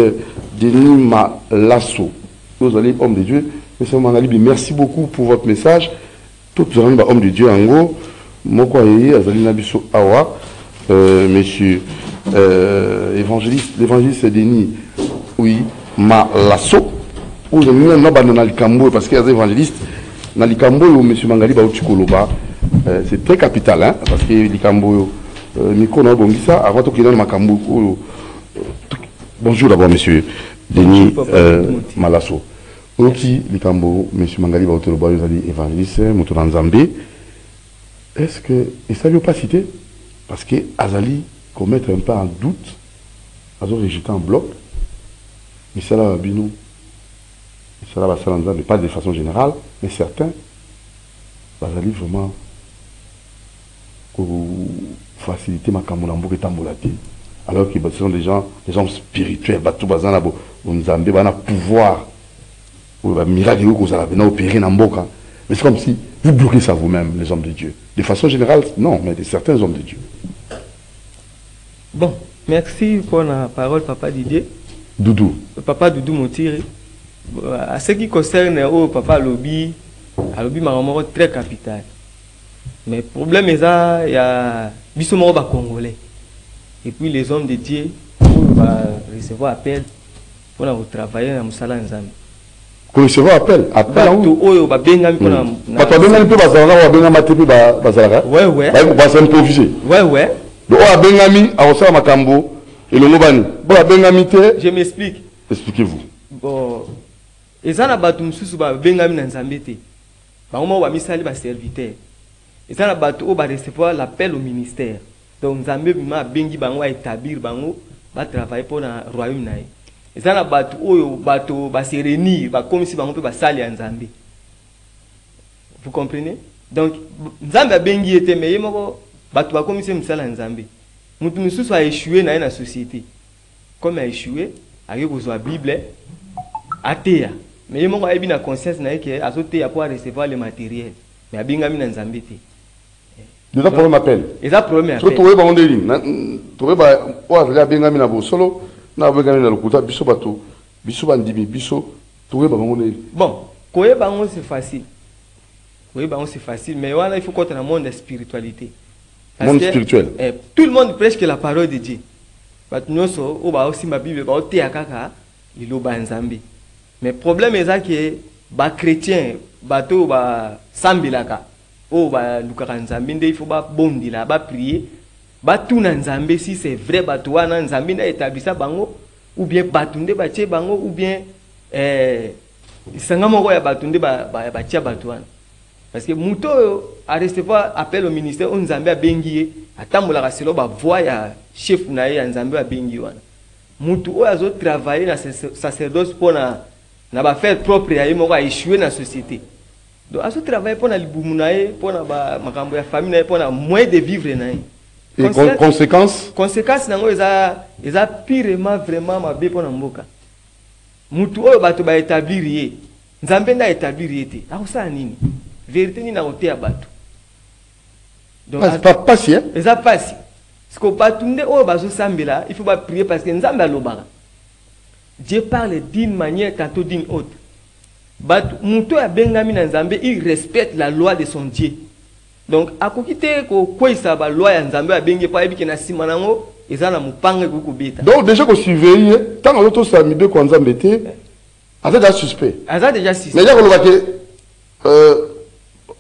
Denis Malasso, vous allez, homme de Dieu, M. Mangalibi, merci beaucoup pour votre message. Tout le monde, homme de Dieu, en gros, Moko Aye, Azali Nabiso Awa, monsieur l'évangéliste Denis, oui, Malasso, ou je me dis dans le Cambo, parce qu'il y a des évangélistes, dans le Cambo, M. Mangalibi Baoutikoloba, c'est très capital, hein, parce que le Cambo, Miko na Bongisa, avant tout qu'il y ait dans le Cambo. Bonjour d'abord, monsieur Denis Malasso. Aussi, le Cambo, M. Mangalibi Baoutikoloba, vous allez évangéliste, Moutoran Zambé. Est-ce que, et ça ne veut pas citer, parce que Azali commettre un peu en doute, Azali rejeté en bloc, mais ça là, Bino. Cela va mais pas de façon générale, mais certains, ça va vraiment faciliter ma camolambo et tambolati. Alors que ce sont des gens spirituels, batou bazana bo, nzambe bana pouvoir, miracle que vous avez opéré dans Mboka. Mais c'est comme si vous bloquez ça vous-même, les hommes de Dieu. De façon générale, non, mais de certains hommes de Dieu. Bon, merci pour la parole, Papa Didier. Doudou. Papa Doudou Motiri. À ce qui concerne Papa Lobby, maman très capital. Mais le problème est ça, il y a Bissomoro Congolais. Et puis les hommes de Dieu pour recevoir appel pour travailler dans le salon ensemble. Pour recevoir appel Ouais, ouais. Je m'explique. Expliquez-vous. Bon, et ça, recevoir l'appel au ministère. Donc Nzambe bima bengi bango établir bango ba travailler pour na royaume na ye. Ezana batu oyo bato ba se réunir ba comme si bango pe ba sali ya Nzambe. Vous comprenez? Donc Nzambe bengi était mais yemoko bato ba comme si msala Nzambe. Mutu mususu a échoué na société. Comme a échoué, a eu besoin de la Bible, athée. Mais il a une conscience que azoté pour recevoir le matériel. Mais a bien mis dans Zambie. C'est un problème appel. C'est un problème appel. Surtout tu vois tu vois là bien mis na solo, na bien mis na lokuta biso bato, biso bandimi biso, tu vois bon, koye bango c'est facile. Koye bango c'est facile, mais voilà il faut qu'on ait un monde de spiritualité. Monde spirituel. Tout le monde prêche que la parole de Dieu. Nous sommes aussi ma Bible, ba oté akaka, liloba Nzambe. Mais problème est que ba chrétien, bato ba sambilaka, o ba lukaka Nzambe, il faut ba bondila, ba prier, ba tout na Nzambe si c'est vrai bato wana Nzambe na établissa bango ou bien batunde ba tie bango ou bien sanga moko ya batunde ba tia bato wana. Parce que muto a recevoir appel au ministère on Nzambe a bengié atambola selo ba voix ya chef na ye Nzambe a bengi wana. Mutu o azo travailler na sacerdoce pour na ba faire propre ya moko a échouer na société. Donc azo travailler pour na libumu na ye pour na ba makambo ya famille na ye pour na moyen de vivre na ye. Et conséquence nango eza pirement vraiment mabe pour na mboka. Mutu o bato ba établir ye. Nzambe na établir ye te. Akosa nini? Vérité ni na oté ya bato. Donc pas si hein. Eza pasi. Parce que batunde o bazo sambela, il faut pas prier parce que Nzambe alobara. Dieu parle d'une manière tantôt d'une autre. Bat muto ya bengami na Nzambe, il respecte la loi de son Dieu. Donc akokite ko kwisa ba loi ya Nzambe ya benge pa ebiki na sima nango eza na mupanga ko beta. Donc déjà ko surveiller tant que l'autre samibe ko Nzambe te, asa déjà suspect. Asa déjà suspect. Mais là ko lobake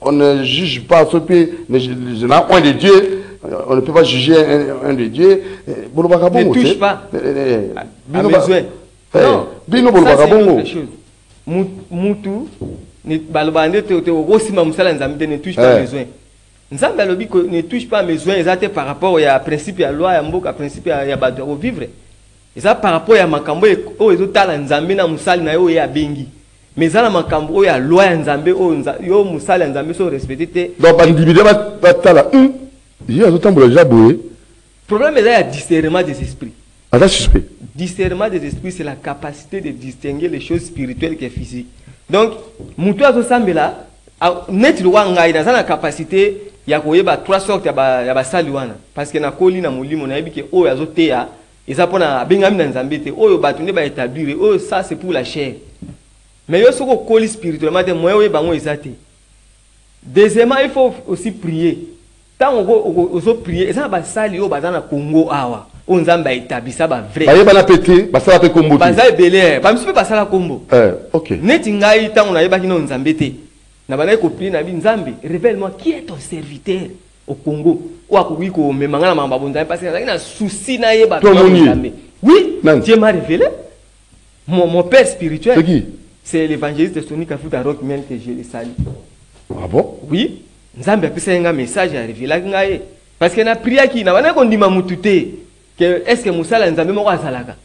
on ne juge pas ce pays, je n'ai point de Dieu, on ne peut pas juger un de Dieu. Ne touche pas à besoin. Non, ça c'est autre chose. Mutu, balobande te osima musala Nzambe ne touche pas à besoin. Nzambe alobi ne touche pas à besoin, exacté par rapport à principe à loi ya mboka, principe ya bato au vivre. Et ça par rapport à makambo o ezotala Nzambe na musali na yo ya bengi. Mais ça, il y a la loi Nzambe, yo musala Nzambe so respecté. Donc, individu batala, il y a d'autant de jaboué. Problème est le discernement des esprits. Ah, suspect. Discernement des esprits, c'est la capacité de distinguer les choses spirituelles et physiques. Donc, mutu azo sambela, net loi ngai dans la capacité ya koyeba trois sortes ya ba saliwana parce que na koli na mulimo na yebi ke o azo teya, eza pona bengami na Nzambe te, oyo batunde ba établir, oh ça c'est pour la chair. Mais il y a ce qu'on spirituellement, deuxièmement, il faut aussi prier. Tant on prier, ça va salir au bazar Congo awa. On zamba établi ça va vrai. Baye bana pété, basa la Congo. Bazar belé, pas monsieur basa la Congo. OK. Netingai tant on a yeba kino nzambete. Na bana ko prier na bi Nzambe, révèle-moi qui est ton serviteur au Congo. Ou akobi ko memanga na mamba bonza parce que na souci na yeba Nzambe. Oui, Dieu m'a révélé. Mon père spirituel. C'est qui? C'est l'évangéliste Sony Kafuta Rockman que je le salue. Ah bon? Oui. Nzambe a fait un message à révéler. Parce que na prière qui na wana kondima mutute que est-ce que musala Nzambe moko azalaka.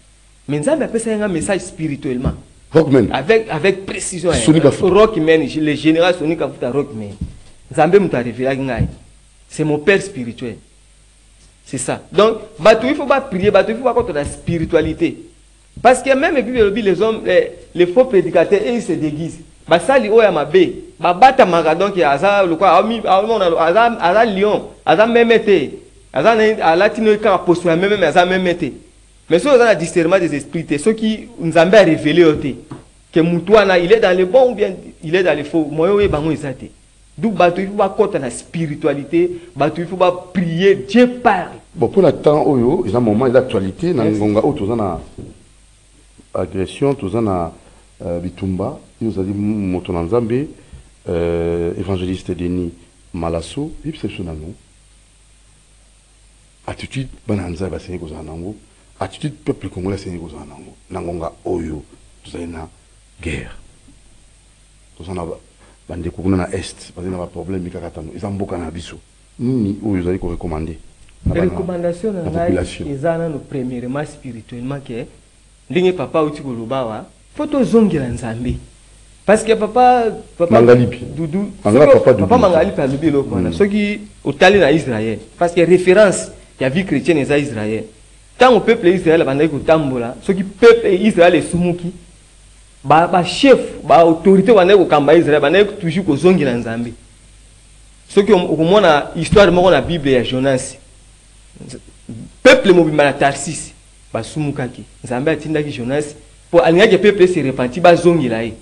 Mais Nzambe a fait un message spirituellement. Rockman. Avec précision. Sony Kafuta Rockman, le général Sony Kafuta Rockman. Nzambe muta révéler ngai. C'est mon père spirituel. C'est ça. Donc, il faut pas prier, il faut pas contre la spiritualité. Parce que même les hommes, les faux prédicateurs, ils se déguisent. Basali oya mabe, babata magadon qui aza le quoi, aza lion, aza memete, aza latino qui a posé même aza memete. Mais ceux qui ont le discernement des esprits, ceux qui nous ont révélé que Moutouana il est dans le bon ou bien il est dans le faux. Moi oui bango isate. Donc il faut pas contre la spiritualité, il faut pas prier, Dieu parle. Bon pour l'instant oyo, il y a un moment d'actualité, na ngonga o tozana agression, tozana bitumba, nous a dit moto Nzambe, évangéliste Denis Malasso, il se sonne nous. Attitude bananza ba sengi kozana nango, attitude peuple congolais sengi kozana nango. Nangonga oyo, tozana guerre. Tozana bande kuna na est, bazana ba problème bikakatano, ezamboka na biso. Nini oyo zali ko recommander. recommandation la na population. ezana no premièrement spirituellement que ndenge papa uti kolobawa faut tozongela nzambe parce que papa Mangalipi Dudu papa Mangalipi alobi eloko wana soki otali na Israël parce que référence ya vie chrétienne eza Israël tant au peuple Israël bandaki kotambola soki peuple Israël esumuki ba chef ba autorité bandaki kokamba Israël bandaki toujours kozongela nzambe soki okomona histoire moko na Bible ya Jonas peuple mobimba na Tarsis basumukaki nzambe atindaki Jonas po alingaki peuple se repentir bazongela ye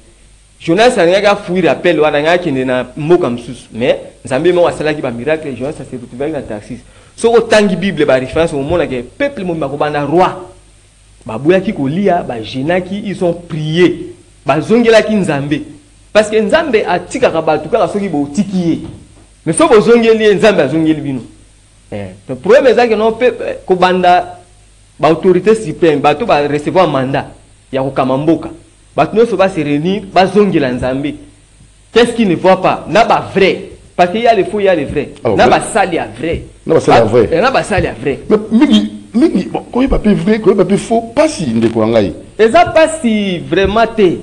Jonas alingaki fuir appel wana ngaki na mboka msusu mais nzambe mo asalaki ba miracle Jonas se retrouvé na Tarsis so otangi Bible ba référence omona ke peuple mobimba ko bana roi babulaki kolia ba jenaki ils ont prié bazongelaki nzambe parce que nzambe atikaka batu kaka soki bo tikiye mais so bozongeli nzambe azongeli bino le problème est que non ko banda ba autorité suprême bato ba recevoir mandat ya ko kamamboka bato no so ba se réunir ba zongela nzambe qu'est-ce qui ne voit pas na ba vrai parce qu'il y a les faux il y a les vrais na ba sali ya vrai na ba sali ya vrai na ba sali ya vrai mingi bon ko pas vrai ko pas faux pas si ndeko ngai eza pas si vraiment té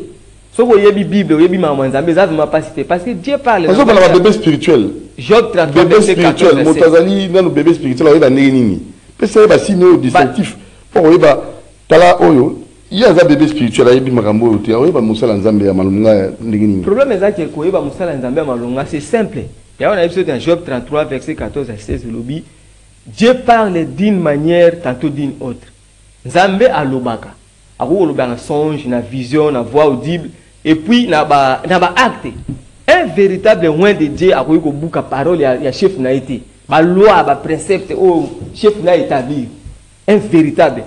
soko yebi Bible yebi maman nzambe za vraiment pas si parce que Dieu parle parce que la bébé spirituel Job 33 bébé spirituel motazali na no bébé spirituel oyo ba nini pesa ba signe distinctif pour oyo ba tala oyo il y a un bébé spirituel ayebi makambo oyo te oyo ba musala nzambe ya malunga nini problème est que koyeba musala nzambe ya malunga c'est simple il y a un épisode dans Job 33 verset 14 à 16 lobby Dieu parle d'une manière tantôt d'une autre nzambe alobaka akoloba na songe na vision na voix audible et puis na ba acte un véritable loin de Dieu a ko buka parole ya chef na été ba loi ba précepte au chef na établir un véritable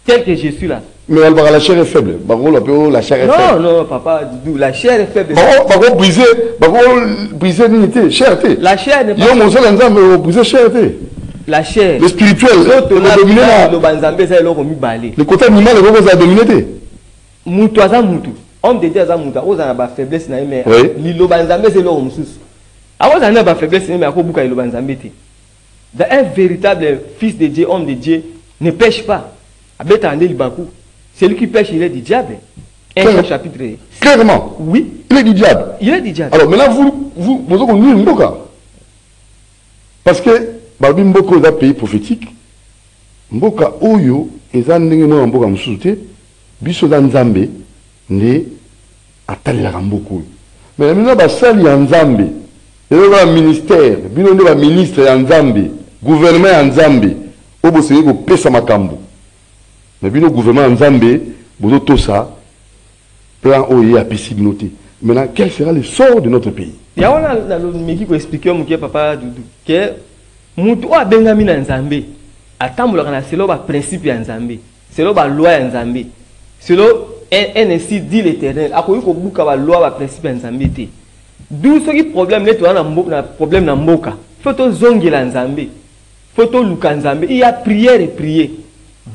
tel que je suis là mais la chair est faible la chair est faible non papa la chair est faible briser l'unité chair la chair n'est pas yo mosala nzambe briser chair la chair le spirituel le côté animal est dominé mutu aza mutu homme de Dieu aza mutu akozana ba faiblesse na mais liloba nzambe c'est l'homme mususu akozana ba faiblesse mais akobuka liloba nzambe te un véritable fils de Dieu homme de Dieu ne pêche pas abeta ande libaku celui qui pêche il est du diable chapitre clairement oui il est du diable alors maintenant vous avez mboka parce que babi mboka est un pays prophétique mboka oyo eza ndenge no mboka mususu te biso za nzambe ne atalelaka mboka oyo mais maintenant basali ya nzambe ezaka ministère bino nde baministre ya nzambe gouvernement ya nzambe oyo bosengeli kopesa makambo mais bino gouvernement ya nzambe bozotosa plan oyo apesi bino te maintenant quel sera le sort de notre pays yawana nalomeki koexplike moke papa Dudu ke mutu oyo abengami na nzambe atambolaka na selo baprincipe ya nzambe selo baloi ya nzambe selo ainsi dit l'Éternel akoki kobuka baloi baprincipe ya nzambe te du soki problème neti wana na problème na mboka fo tozongela nzambe fo toluka nzambe il y a prière et prier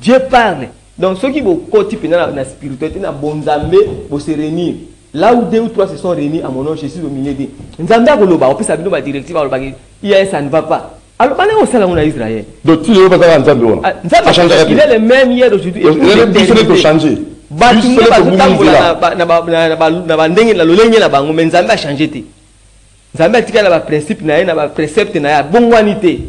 Dieu parle donc soki bokoti pena na spiritualité na bonzambe bo se réunir là où 2 ou 3 se sont réunis à mon nom je suis au milieu de nzambe akoloba opesa bino ba directive akoloba il y a ça ne va pas alors bana au salon na Israël donc tu veux pas nzambe wana il est le même hier aujourd'hui il faut changer batu bazotambola na bandenge na lolenge na bango mais nzambe a changé te nzambe atika na ba principe na ye na ba précepte na ya bongwani te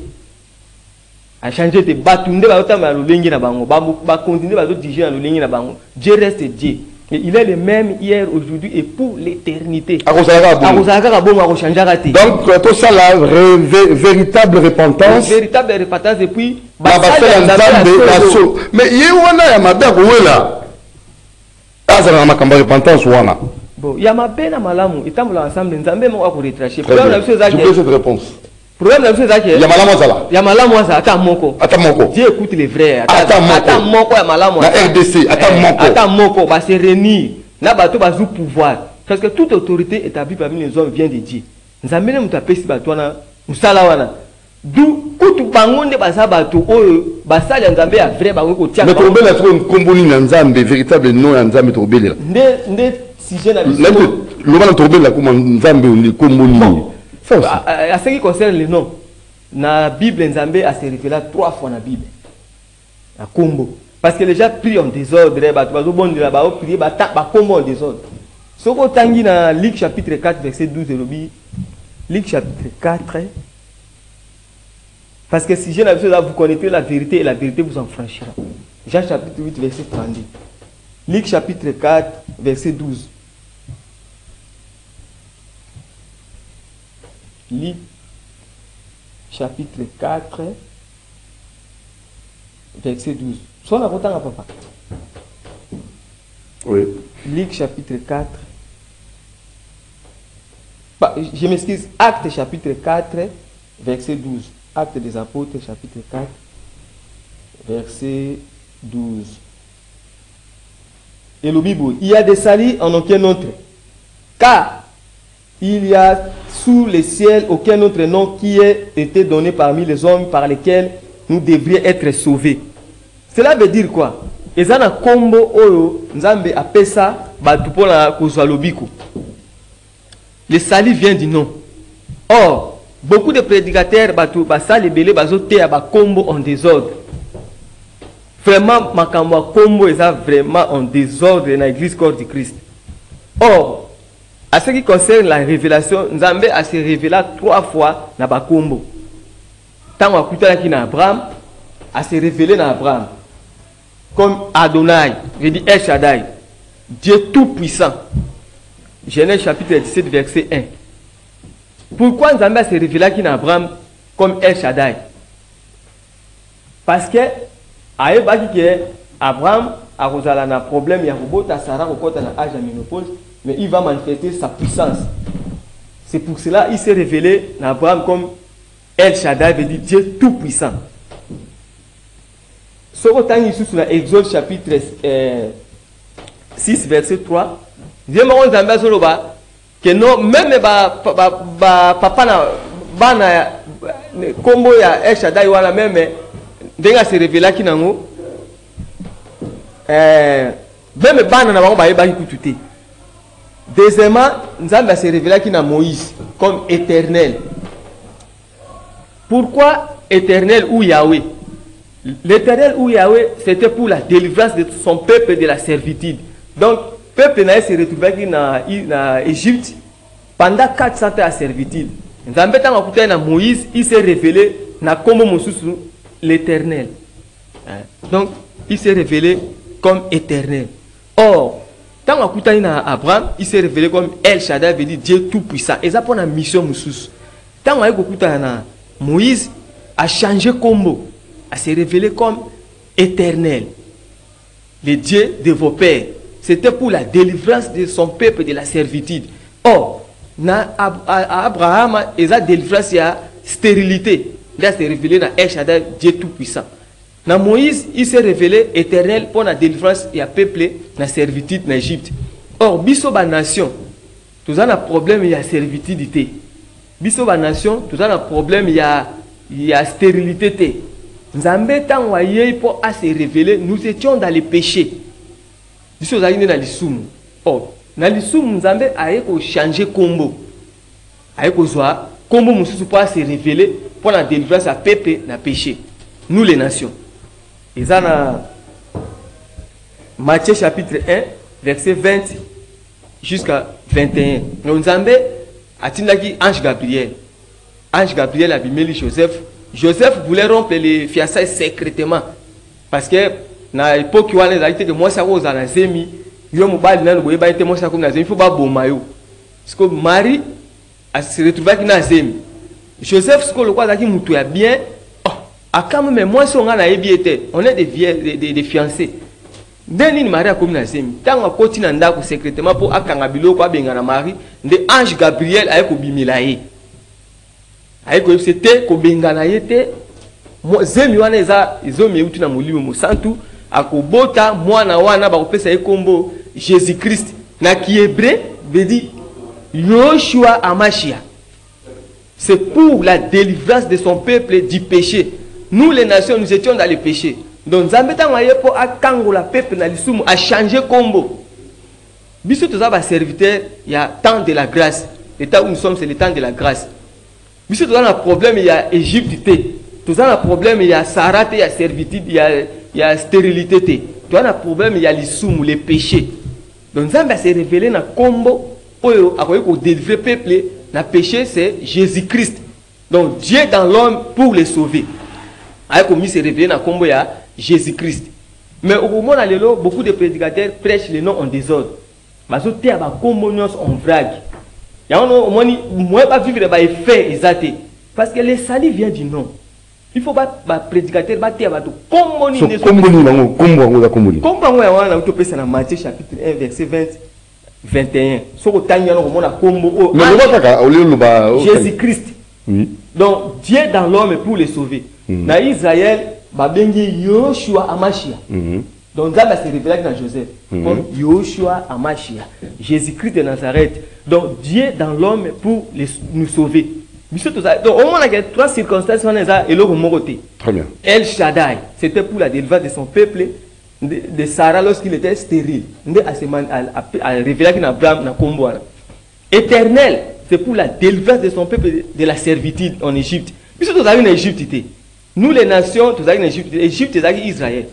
a changé te batu nde bazotambola na lolenge na bango ba continuer bazo diger na lolenge na bango Dieu reste Dieu mais il est le même hier aujourd'hui et pour l'éternité akozalaka bongo akochangeaka te donc tout ça la véritable repentance et puis mais ye wana ya mabe akowela azala na makambo ya repentance wana bon ya mabe na malamu etambola ensemble nzambe moko akoretracher problème na cette réponse problème na biso ezaki ya malamu azala ata moko Dieu écoute les vrais ata moko ya malamu na RDC ata moko ba se réunir na bato bazu pouvoir parce que toute autorité établie parmi les hommes vient de Dieu nzambe ne mutu apesi bato wana musala wana du kutu bango nde baza bato oyo basali ya nzambe ya vrai bango kotia mais tobela tro nkomboni na nzambe véritable nom ya nzambe tobelela nde sujet na biso loba na tobela kuma nzambe nkomboni à ce qui concerne les noms la Bible Nzambe a se révélé 3 fois dans la Bible. À combo. Parce que les gens prient en désordre, prier combo en désordre. Ce qu'on tangi dans Luc chapitre 4 verset 12 Luc chapitre 4. Parce que si j'ai la chose, vous connaîtrez la vérité et la vérité vous en franchira. Jean chapitre 8 verset 32. Luc chapitre 4 verset 12. Luc chapitre 4 verset 12. Soit la content à papa. Oui. Luc chapitre 4. Je m'excuse. Acte chapitre 4 verset 12. Acte des apôtres chapitre 4 verset 12. Et le Bible, il y a des salis en aucun autre. Car il y a sous les ciels aucun autre nom qui ait été donné parmi les hommes par lesquels nous devrions être sauvés. Cela veut dire quoi? Ezana kombo oyo nzambe apesa batu pona kozwa lobiko. Le salut vient du nom. Or, beaucoup de prédicateurs batu basali belé bazote ba kombo en désordre. Vraiment makambo kombo eza vraiment en désordre dans l'église corps du Christ. Or, à ce qui concerne la révélation, Nzambe a se révélé 3 fois na ba kombo. Tant akutana ki na Abraham, a se révélé na Abraham. Comme Adonai, je dis El Shaddai, Dieu tout-puissant. Genèse chapitre 17, verset 1. Pourquoi Nzambe a se révélé à Abraham comme El Shaddai? Parce que Abraham a un problème, il y a un Sarah à l'âge de ménopause, mais il va manifester sa puissance. C'est pour cela qu'il s'est révélé à Abraham comme El Shaddai, veut dire Dieu tout-puissant. Ce qu'on a ici sur l'Exode chapitre 6, verset 3, Dieu m'a dit que non, même papa na combo ya El Shaddai wala même denga se révéla ki nango même bana na bango ba yeba ki kututé. Deuxièmement, Nzambe se révéla ki na Moïse comme éternel. Pourquoi éternel ou Yahweh? L'éternel ou Yahweh, c'était pour la délivrance de son peuple de la servitude. Donc, le peuple n'a se retrouvé en Égypte pendant 400 ans à servitude. Dans Moïse, il s'est révélé comme l'éternel. Donc, il s'est révélé comme éternel. Or, quand on a Abraham, il s'est révélé comme El Shaddai, veut dire Dieu tout-puissant. Et ça pour la mission Moussous. Quand on a Moïse, a changé combo. À se révéler comme éternel, le Dieu de vos pères. C'était pour la délivrance de son peuple de la servitude. Or, à Abraham, il a délivrance, il y a stérilité. Il a se révélé dans El Shaddai, Dieu tout-puissant. Dans Moïse, il s'est révélé éternel pour la délivrance, il y a peuple dans la servitude en Égypte. Or, biso ba nation, tout ça a un problème, il y a servitude. Biso ba nation, tout ça a un problème, il y a stérilité. Nzambe tanwaye pour à se révéler, nous étions dans les péchés. Nous sommes allés dans les soum. Oh, dans les soum, Nzambe a changé combo. A zoa combo mususu pour se révéler pour la délivrance à peuple na péché. Nous les nations. Et ça dans Matthieu chapitre 1 verset 20 jusqu'à 21. Nzambe a tindaki ange Gabriel. Ange Gabriel a bimeli Joseph. Joseph voulait rompre les fiançailles secrètement. Parce que, dans l'époque où on a dit que moi, ça was à Zemi, il faut pas bon maillot. Parce que Marie a se retrouvé dans Zemi. Joseph, ce que le roi a dit, bien, à quand même, moi, si on a on est des fiancés. Dès que Marie a commis dans Zemi, tant qu'on continue secrètement pour Akangabilo, pour Bengana Marie, de ange Gabriel a été bimilaé. C'était kobengana yete zemi wana eza izomi uti na mulimo musantu akobota mwana wana bakopesa ekombo Jésus Christ na kihébreu veut dire Yoshua Amashia. C'est pour la délivrance de son peuple du péché. Nous les nations nous étions dans le péché. Donc Nzambe tangaye po akangola peuple na lisumu a changé combo. Biso toza ba serviteur il y a temps de la grâce. Le temps où nous sommes c'est le temps de la grâce. Monsieur, tu as un problème, il y a Égypte, tu as un problème, il y a Sarah, il y a servitude, il y a stérilité. Tu as un problème, il y a l'issoum, les péchés. Donc, ça s'est révélé dans le combo, au délivrer peuple, le péché, c'est Jésus-Christ. Donc, Dieu dans l'homme pour les sauver. Comme il s'est révélé dans le combo, il y a Jésus-Christ. Mais au moment où beaucoup de prédicateurs prêchent les noms en désordre. Mais il y a des communions en vrague. Il y a un pas vivre des effets exacts. Parce que le salut vient du nom. Il faut pas prédicateur battre à tout. Matthieu chapitre 1 verset 20 21. Jésus-Christ. Donc Dieu dans l'homme pour les sauver. Dans Israël, Yoshua Amashia. Donc ça s'est révélé dans Joseph. Comme Yoshua Amashia. Jésus-Christ de Nazareth. Donc Dieu dans l'homme pour nous sauver. Donc au moins il y a 3 circonstances et le côté. Très bien. El Shaddai, c'était pour la délivrance de son peuple, de Sarah lorsqu'il était stérile. À révéler qu'il Abraham n'a combo. Éternel, c'est pour la délivrance de son peuple de la servitude en Égypte. Puisque nous avons en Égypte, nous les nations, nous avons en Égypte, Égypte c'est Israël.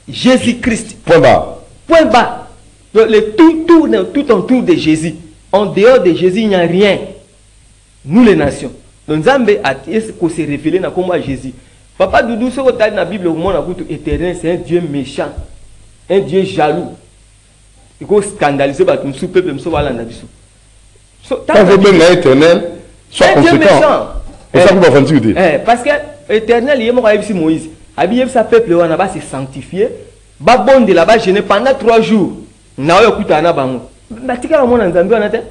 Jésus-Christ. Point bas. Point bas. Donc, tout autour de Jésus. En dehors de Jésus, il n'y a rien. Nous les nations. Donc Zambé a s'est révélé dans comment Jésus. Papa Doudou, ce que tu as dans la Bible, au monde éternel, c'est un Dieu méchant, un Dieu jaloux. Il faut scandaliser le peuple, il faut aller dans la vie. Quand vous êtes éternel, soit conséquent. Et ça, vous va parce que l'éternel, il est Moïse. Habillé sa peuple, on va se sanctifier. Babon de là-bas, je n'ai pendant 3 jours. Na yo kuta na bango. Batika la mona nzambe on ate.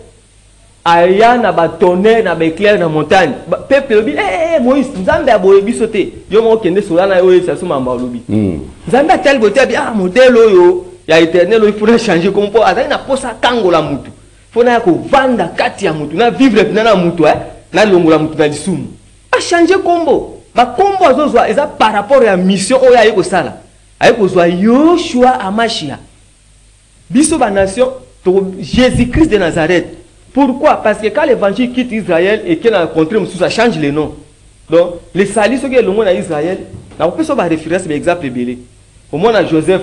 Aya na ba tonnerre na ba éclair na montagne. Peuple lobi Moïse nzambe aboye bisote. Yo mo kende sola na yo ça suma mba lobi. Nzambe tel bote modèle oyo ya éternel il faudrait changer comme pour azali na posa kangola mutu. Faut na ko vanda kati ya mutu na vivre na mutu na longola mutu na lisumu. A changer combo. Ba combo azozwa eza par rapport à mission oyo ayi ko sala. Ayi ko zwa Yoshua Amashia. Biso ba nation Jésus-Christ de Nazareth. Pourquoi? Parce que quand l'évangile quitte Israël et qu'il a rencontré ça change les noms. Donc les salis ceux qui sont dans Israël, on peut se référence mais exemple belé. Au moins à Joseph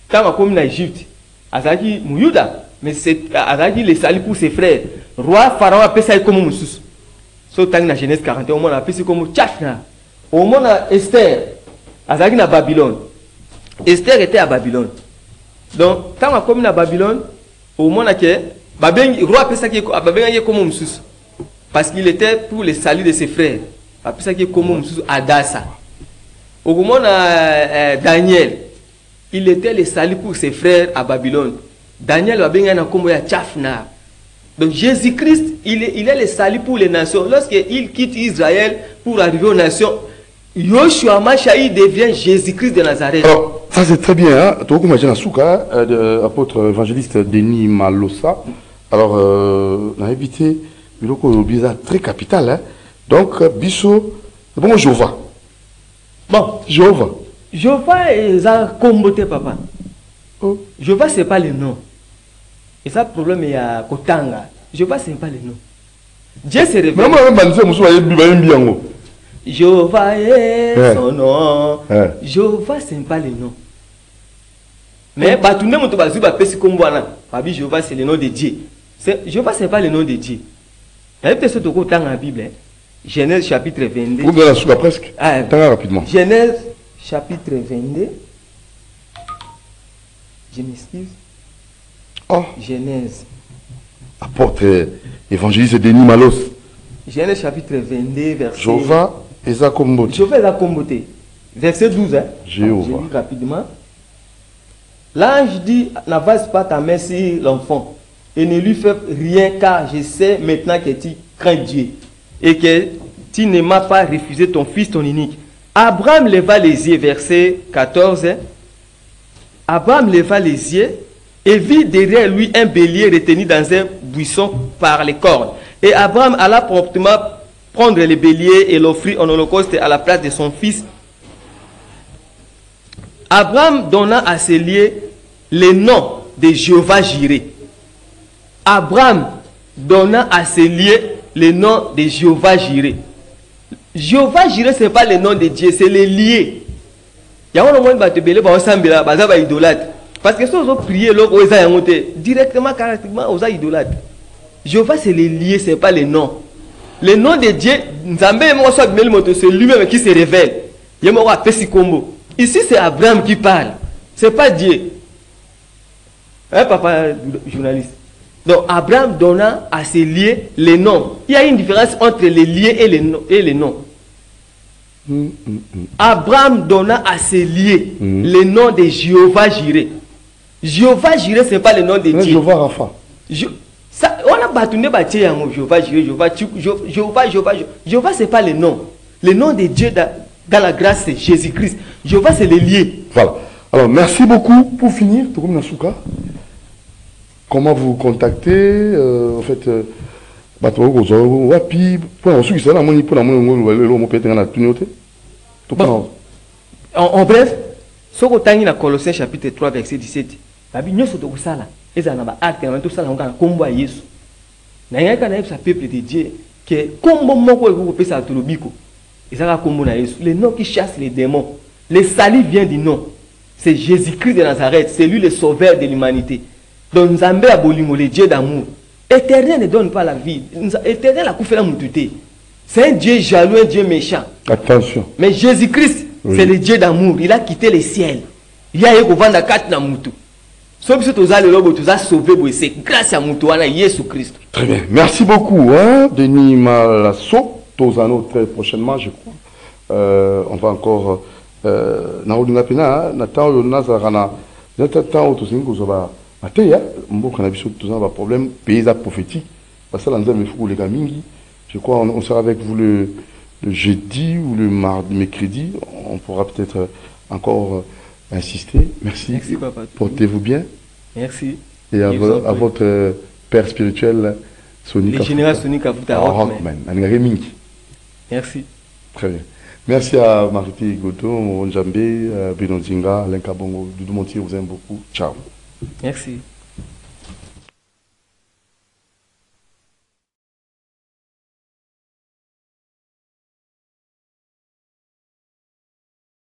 quand on comme en Égypte, Azaki Mouyuda, mais c'est Azaki les salis pour ses frères. Roi Pharaon appelle ça comme Moussous. So dans la Genèse 41, au moins appelle ça comme Tchafna. Au moins à Esther, Azaki na Babylone. Esther était à Babylone. Donc quand on comme à Babylone, au moins que le roi appelle ça comme Moussous. Parce qu'il était pour le salut de ses frères. Il appelle ça comme Moussous Adassa. Au moment de Daniel, il était le salut pour ses frères à Babylone. Daniel va bien comme Tchafna. Donc Jésus-Christ, il est le salut pour les nations. Lorsqu'il quitte Israël pour arriver aux nations, Yoshua Mashaï devient Jésus-Christ de Nazareth. Alors, ça c'est très bien. Hein? Tu vois, apôtre évangéliste Denis Malossa. Alors, on a évité le bizarre très capital. Hein? Donc, Bisso, c'est bon, Jéhovah. Bon, Jéhovah. Jéhovah est un comboté, papa. Oh. Jéhovah, ce n'est pas le nom. Et ça, le problème, il y a Kotanga. Jéhovah, ce n'est pas le nom. Dieu se révèle. Jéhovah est son nom. Jéhovah, ce n'est pas le nom. Mais, Jéhovah, c'est le nom de Dieu. Jéhovah, ce n'est pas le nom de Dieu. Il y a peut-être ce que tu as dans la Bible. Genèse chapitre 22. Vous verrez la presque. Rapidement. Genèse chapitre 22. Je m'excuse. Oh. Genèse. Apôtre évangéliste Denis Malos. Genèse chapitre 22, verset. Jéhovah est à comboté. Jéhovah est à comboté. Verset 12. Hein? Jéhovah. Je lis rapidement. L'ange dit, n'avance pas ta main sur l'enfant et ne lui fais rien car je sais maintenant que tu crains Dieu et que tu ne m'as pas refusé ton fils, ton unique. Abraham leva les yeux, verset 14. Hein? Abraham leva les yeux et vit derrière lui un bélier retenu dans un buisson par les cornes. Et Abraham alla promptement prendre le bélier et l'offrir en holocauste à la place de son fils. Abraham donna à ce lieu le nom de Jéhovah Jireh. Abraham donna à ce lieu le nom de Jéhovah Jireh. Jéhovah Jireh, ce n'est pas le nom de Dieu, c'est le lié. Il y a un moment où il y a un idolâtre. Parce que si vous priez, directement, caractéristiquement, vous êtes idolâtre. Jéhovah, c'est le lié, ce n'est pas le nom. Le nom de Dieu, c'est lui-même qui se révèle. Ici, c'est Abraham qui parle. Ce n'est pas Dieu. Hein, papa journaliste. Donc, Abraham donna à ses liés les noms. Il y a une différence entre les liés et les noms. Abraham donna à ses liés le nom de Jéhovah Jireh. Jéhovah Jireh, ce n'est pas le nom de Dieu. Jéhovah Rapha. On a battu Jéhovah Jireh, Jéhovah, ce n'est pas le nom. Le nom de Dieu dans la grâce, c'est Jésus-Christ. Jéhovah, c'est le lié. Voilà. Alors, merci beaucoup. Pour finir, Tokoum Nasuka, comment vous contacter en fait, en bref, ce que tu as dans Colossiens chapitre 3, verset 17, la Bible nous dit ça là, et ça n'a pas acte, tout ça là, on a combo à Jésus. N'a rien qu'à ce peuple de Dieu que comme mon ko peut ça tout biko. Et ça va combo à Jésus. Le nom qui chasse les démons. Le salut vient du nom. C'est Jésus-Christ de Nazareth, c'est lui le sauveur de l'humanité. Donc nous avons le Dieu d'amour. Éternel ne donne pas la vie. Éternel a coupé la moutouté. C'est un Dieu jaloux, un Dieu méchant. Attention. Mais Jésus-Christ, c'est le Dieu d'amour. Il a quitté le ciel. Il a eu vendre 4 na moutou. Sauf si tu as le logo, tu as sauvé, c'est grâce à moutou, à Jésus-Christ. Très bien. Merci beaucoup, hein, Denis Malasso. Tozano très prochainement, je crois. On va encore. Naolinga Pena, Nathan Nazarana, Nathan Otosingo Mateya, Mboka Nabiso, tout ça, un problème, paysa prophétique. Parce que là, nous avons les Gamingi. Je crois on sera avec vous le jeudi ou le mardi, mercredi. On pourra peut-être encore insister. Merci. Merci, papa. Portez-vous bien. Merci. Et à votre père spirituel, Sonika. Le général Sonika Rockman. Merci. Très bien. Merci à Mariti Goto, Njambe, Benonzinga, Alain Kabongo, Doudou Montier, vous aime beaucoup. Ciao. Merci.